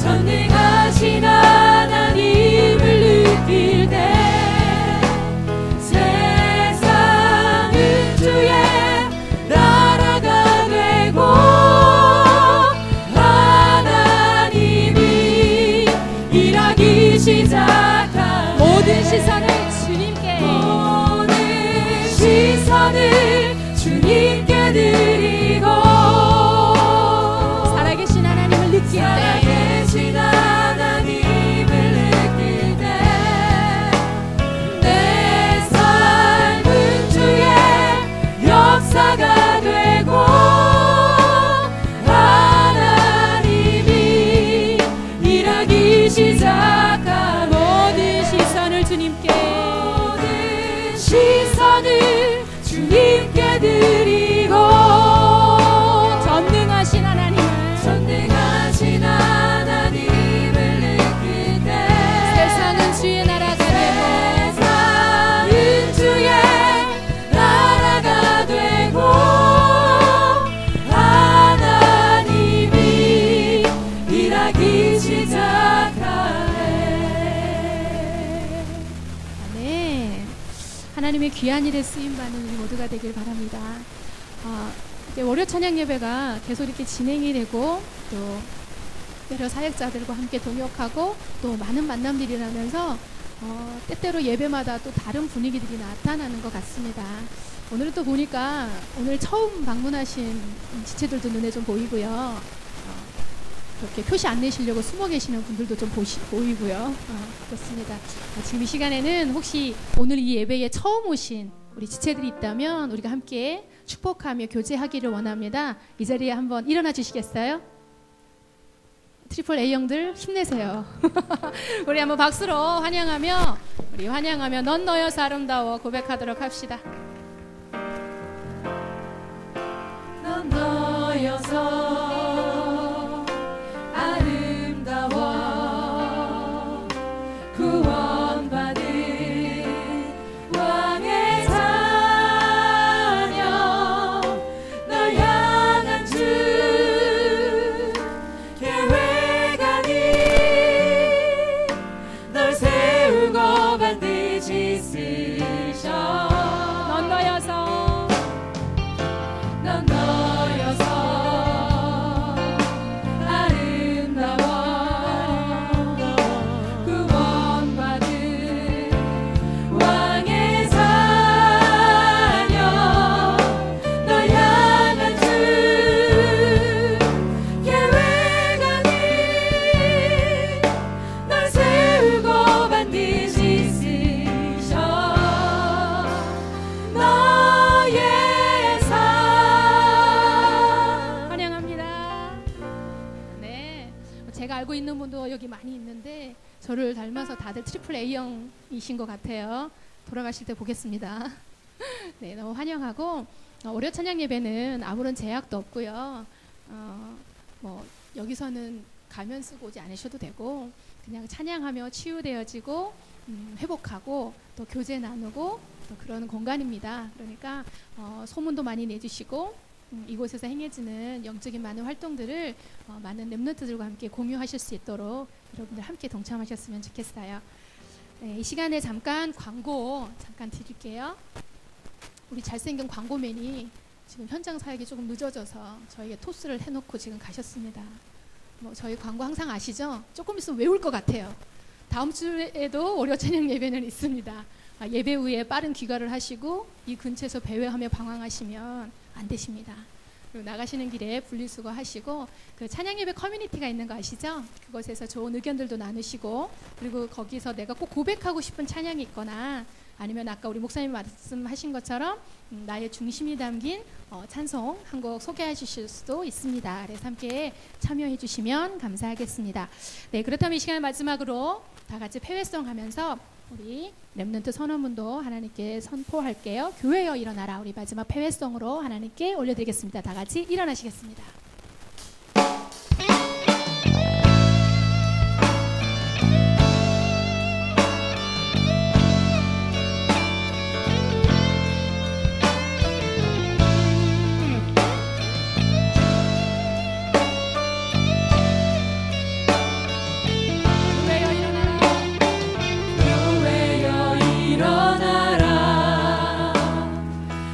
전능하신 하나님을 느낄 때 세상은 주의 나라가 되고 하나님이 일하기 시작하네. 모든 시선을 주님께 모든 시선을 주님께 드리고 살아계신 하나님을 느낄 때 살아계신 하나님을 느낄 때 내 삶은 주의 역사가 되고 하나님이 일하기 시작하네. 모든 시선을 주님께 모든 시선을 주님께 드리고 전능하신 하나님을 전능하신 하나님을 느낄 때 세상은 주의 나라가 되고 세상은 주의 나라가 되고 하나님이 일하기 시작하네. 네, 하나님의 귀한 일에 쓰임받는 우리 모두가 되길 바랍니다. 이제 월요 찬양 예배가 계속 이렇게 진행이 되고 또 여러 사역자들과 함께 동역하고 또 많은 만남들이 일어나면서 때때로 예배마다 또 다른 분위기들이 나타나는 것 같습니다. 오늘은 또 보니까 오늘 처음 방문하신 지체들도 눈에 좀 보이고요. 그렇게 표시 안 내시려고 숨어 계시는 분들도 좀 보이고요. 그렇습니다. 지금 이 시간에는 혹시 오늘 이 예배에 처음 오신 우리 지체들이 있다면 우리가 함께 축복하며 교제하기를 원합니다. 이 자리에 한번 일어나 주시겠어요? 트리플 A형들 힘내세요. 우리 한번 박수로 환영하며 넌 너여서 아름다워 고백하도록 합시다. 넌 너여서 아름다워 구원받은 알고 있는 분도 여기 많이 있는데 저를 닮아서 다들 트리플 A형이신 것 같아요. 돌아가실 때 보겠습니다. 네, 너무 환영하고 월요 찬양 예배는 아무런 제약도 없고요. 뭐 여기서는 가면 쓰고 오지 않으셔도 되고 그냥 찬양하며 치유되어지고 회복하고 또 교제 나누고 또 그런 공간입니다. 그러니까 소문도 많이 내주시고 이곳에서 행해지는 영적인 많은 활동들을 많은 렘넌트들과 함께 공유하실 수 있도록 여러분들 함께 동참하셨으면 좋겠어요. 네, 이 시간에 잠깐 광고 잠깐 드릴게요. 우리 잘생긴 광고맨이 지금 현장 사역이 조금 늦어져서 저희에게 토스를 해놓고 지금 가셨습니다. 뭐 저희 광고 항상 아시죠? 조금 있으면 외울 것 같아요. 다음 주에도 월요 찬양 예배는 있습니다. 예배 후에 빠른 귀가를 하시고 이 근처에서 배회하며 방황하시면 안 되십니다. 그리고 나가시는 길에 분리수거 하시고 그 찬양 예배 커뮤니티가 있는 거 아시죠? 그곳에서 좋은 의견들도 나누시고 그리고 거기서 내가 꼭 고백하고 싶은 찬양이 있거나 아니면 아까 우리 목사님 말씀하신 것처럼 나의 중심이 담긴 찬송 한 곡 소개해 주실 수도 있습니다. 그래서 함께 참여해 주시면 감사하겠습니다. 네, 그렇다면 이 시간 마지막으로 다 같이 폐회성 하면서 우리 렘넌트 선언문도 하나님께 선포할게요. 교회여 일어나라. 우리 마지막 폐회성으로 하나님께 올려드리겠습니다. 다 같이 일어나시겠습니다.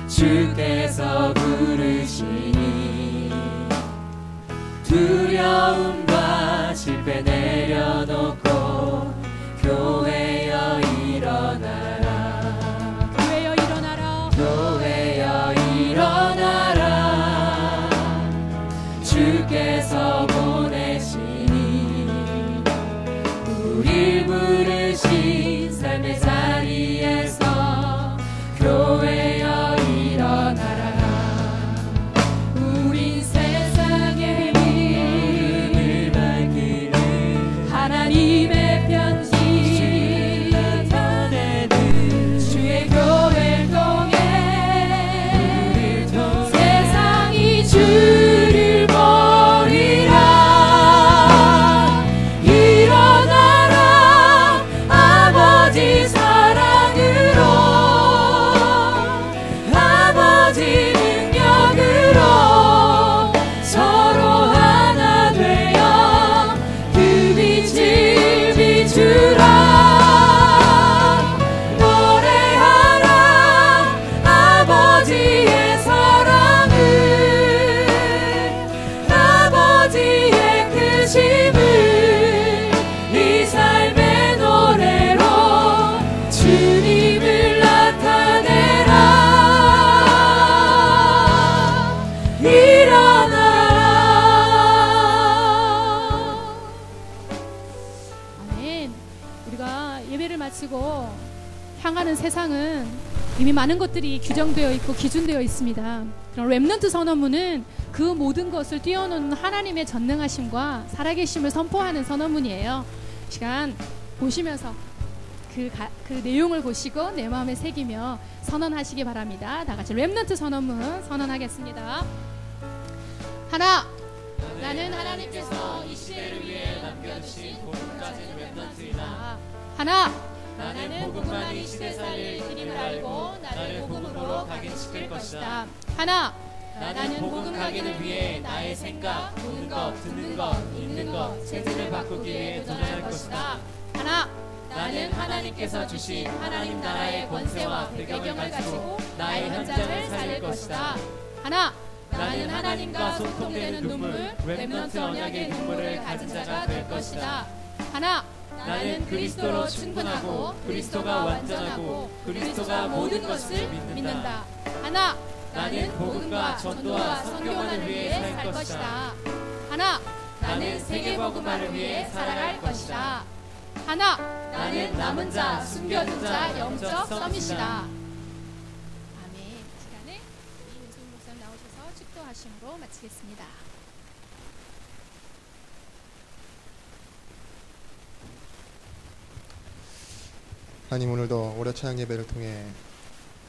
주께서 부르시니 두려움과 실패 내려놓고 교회여 일어나라. 교회여 일어나라. 교회여 일어나라. 주께서 보내시니 우릴 부르신 삶의 자리에서 교회여 일어나라. 우린 세상의 빛을 밝히는 하나님의 편지 나타내는 주의 교회를 통해 세상이 주를 버리라. 일어나라. 아버지 사랑으로 아버지 능력으로 서로 하나 되어 그 빛을 비추라. 노래하라. 아버지의 사랑을 아버지의 크심을 이 삶의 노래로 주님을 나타내라. 일어나라. 아멘. 우리가 예배를 마치고 향하는 세상은 이미 많은 것들이 규정되어 있고 기준되어 있습니다. 그럼 렘넌트 선언문은 그 모든 것을 뛰어넘는 하나님의 전능하심과 살아계심을 선포하는 선언문이에요. 시간 보시면서 그 내용을 보시고 내 마음에 새기며 선언하시기 바랍니다. 다 같이 렘넌트 선언문 선언하겠습니다. 하나, 나는 하나님께서 이 시대를 위해 남겨주신 복음 가진 렘넌트이다. 하나, 나는 복음만이 이 시대 살릴 길임을 알고 나를 복음으로 각인시킬 것이다. 하나, 나는 복음 각인을 위해 나의 생각, 보는 것, 듣는 것, 읽는 것, 체질을 바꾸기 위해 도전할 것이다. 하나, 나는 하나님께서 주신 하나님 나라의 권세와 배경을 가지고 나의 현장을 살릴 것이다. 하나, 나는 하나님과 소통되는 눈물, 렘넌트 언약의 눈물을 가진 자가 될 것이다. 하나, 나는 그리스도로 충분하고 그리스도가 완전하고 그리스도가 모든 것을 믿는다. 하나, 나는 복음과 전도와 선교만을 위해 살 것이다. 하나, 나는 세계 복음화를 위해 살아갈 것이다. 하나, 나는 남은 자, 숨겨둔 자, 영적 서밋이다. 아멘. 시간에 이은숙 목사님 나오셔서 축도하심으로 마치겠습니다. 하나님, 오늘도 월요 찬양 예배를 통해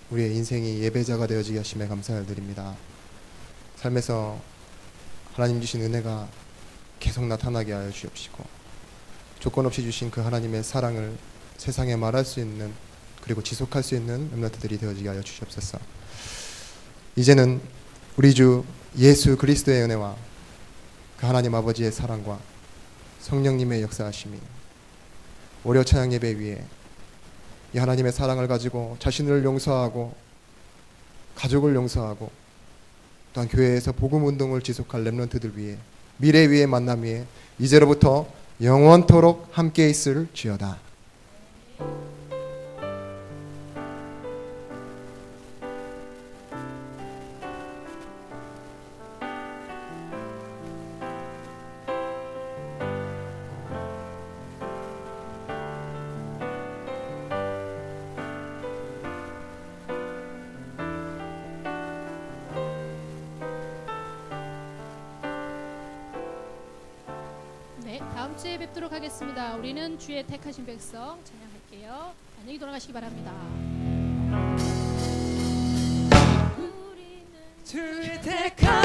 우리의 인생이 예배자가 되어지게 하심에 감사를 드립니다. 삶에서 하나님 주신 은혜가 계속 나타나게 하여 주옵시고, 조건 없이 주신 그 하나님의 사랑을 세상에 말할 수 있는, 그리고 지속할 수 있는 렘넌트들이 되어지게 하여 주시옵소서. 이제는 우리 주 예수 그리스도의 은혜와 그 하나님 아버지의 사랑과 성령님의 역사하심이 월요 찬양 예배 위에 이 하나님의 사랑을 가지고 자신을 용서하고 가족을 용서하고 또한 교회에서 복음 운동을 지속할 렘넌트들 위해, 미래 위의 만남 위에 이제로부터 영원토록 함께 있을지어다. 네, 다음 주에 뵙도록 하겠습니다. 우리는 주의 택하신 백성 찬양할게요. 안녕히 돌아가시기 바랍니다. 주의 택한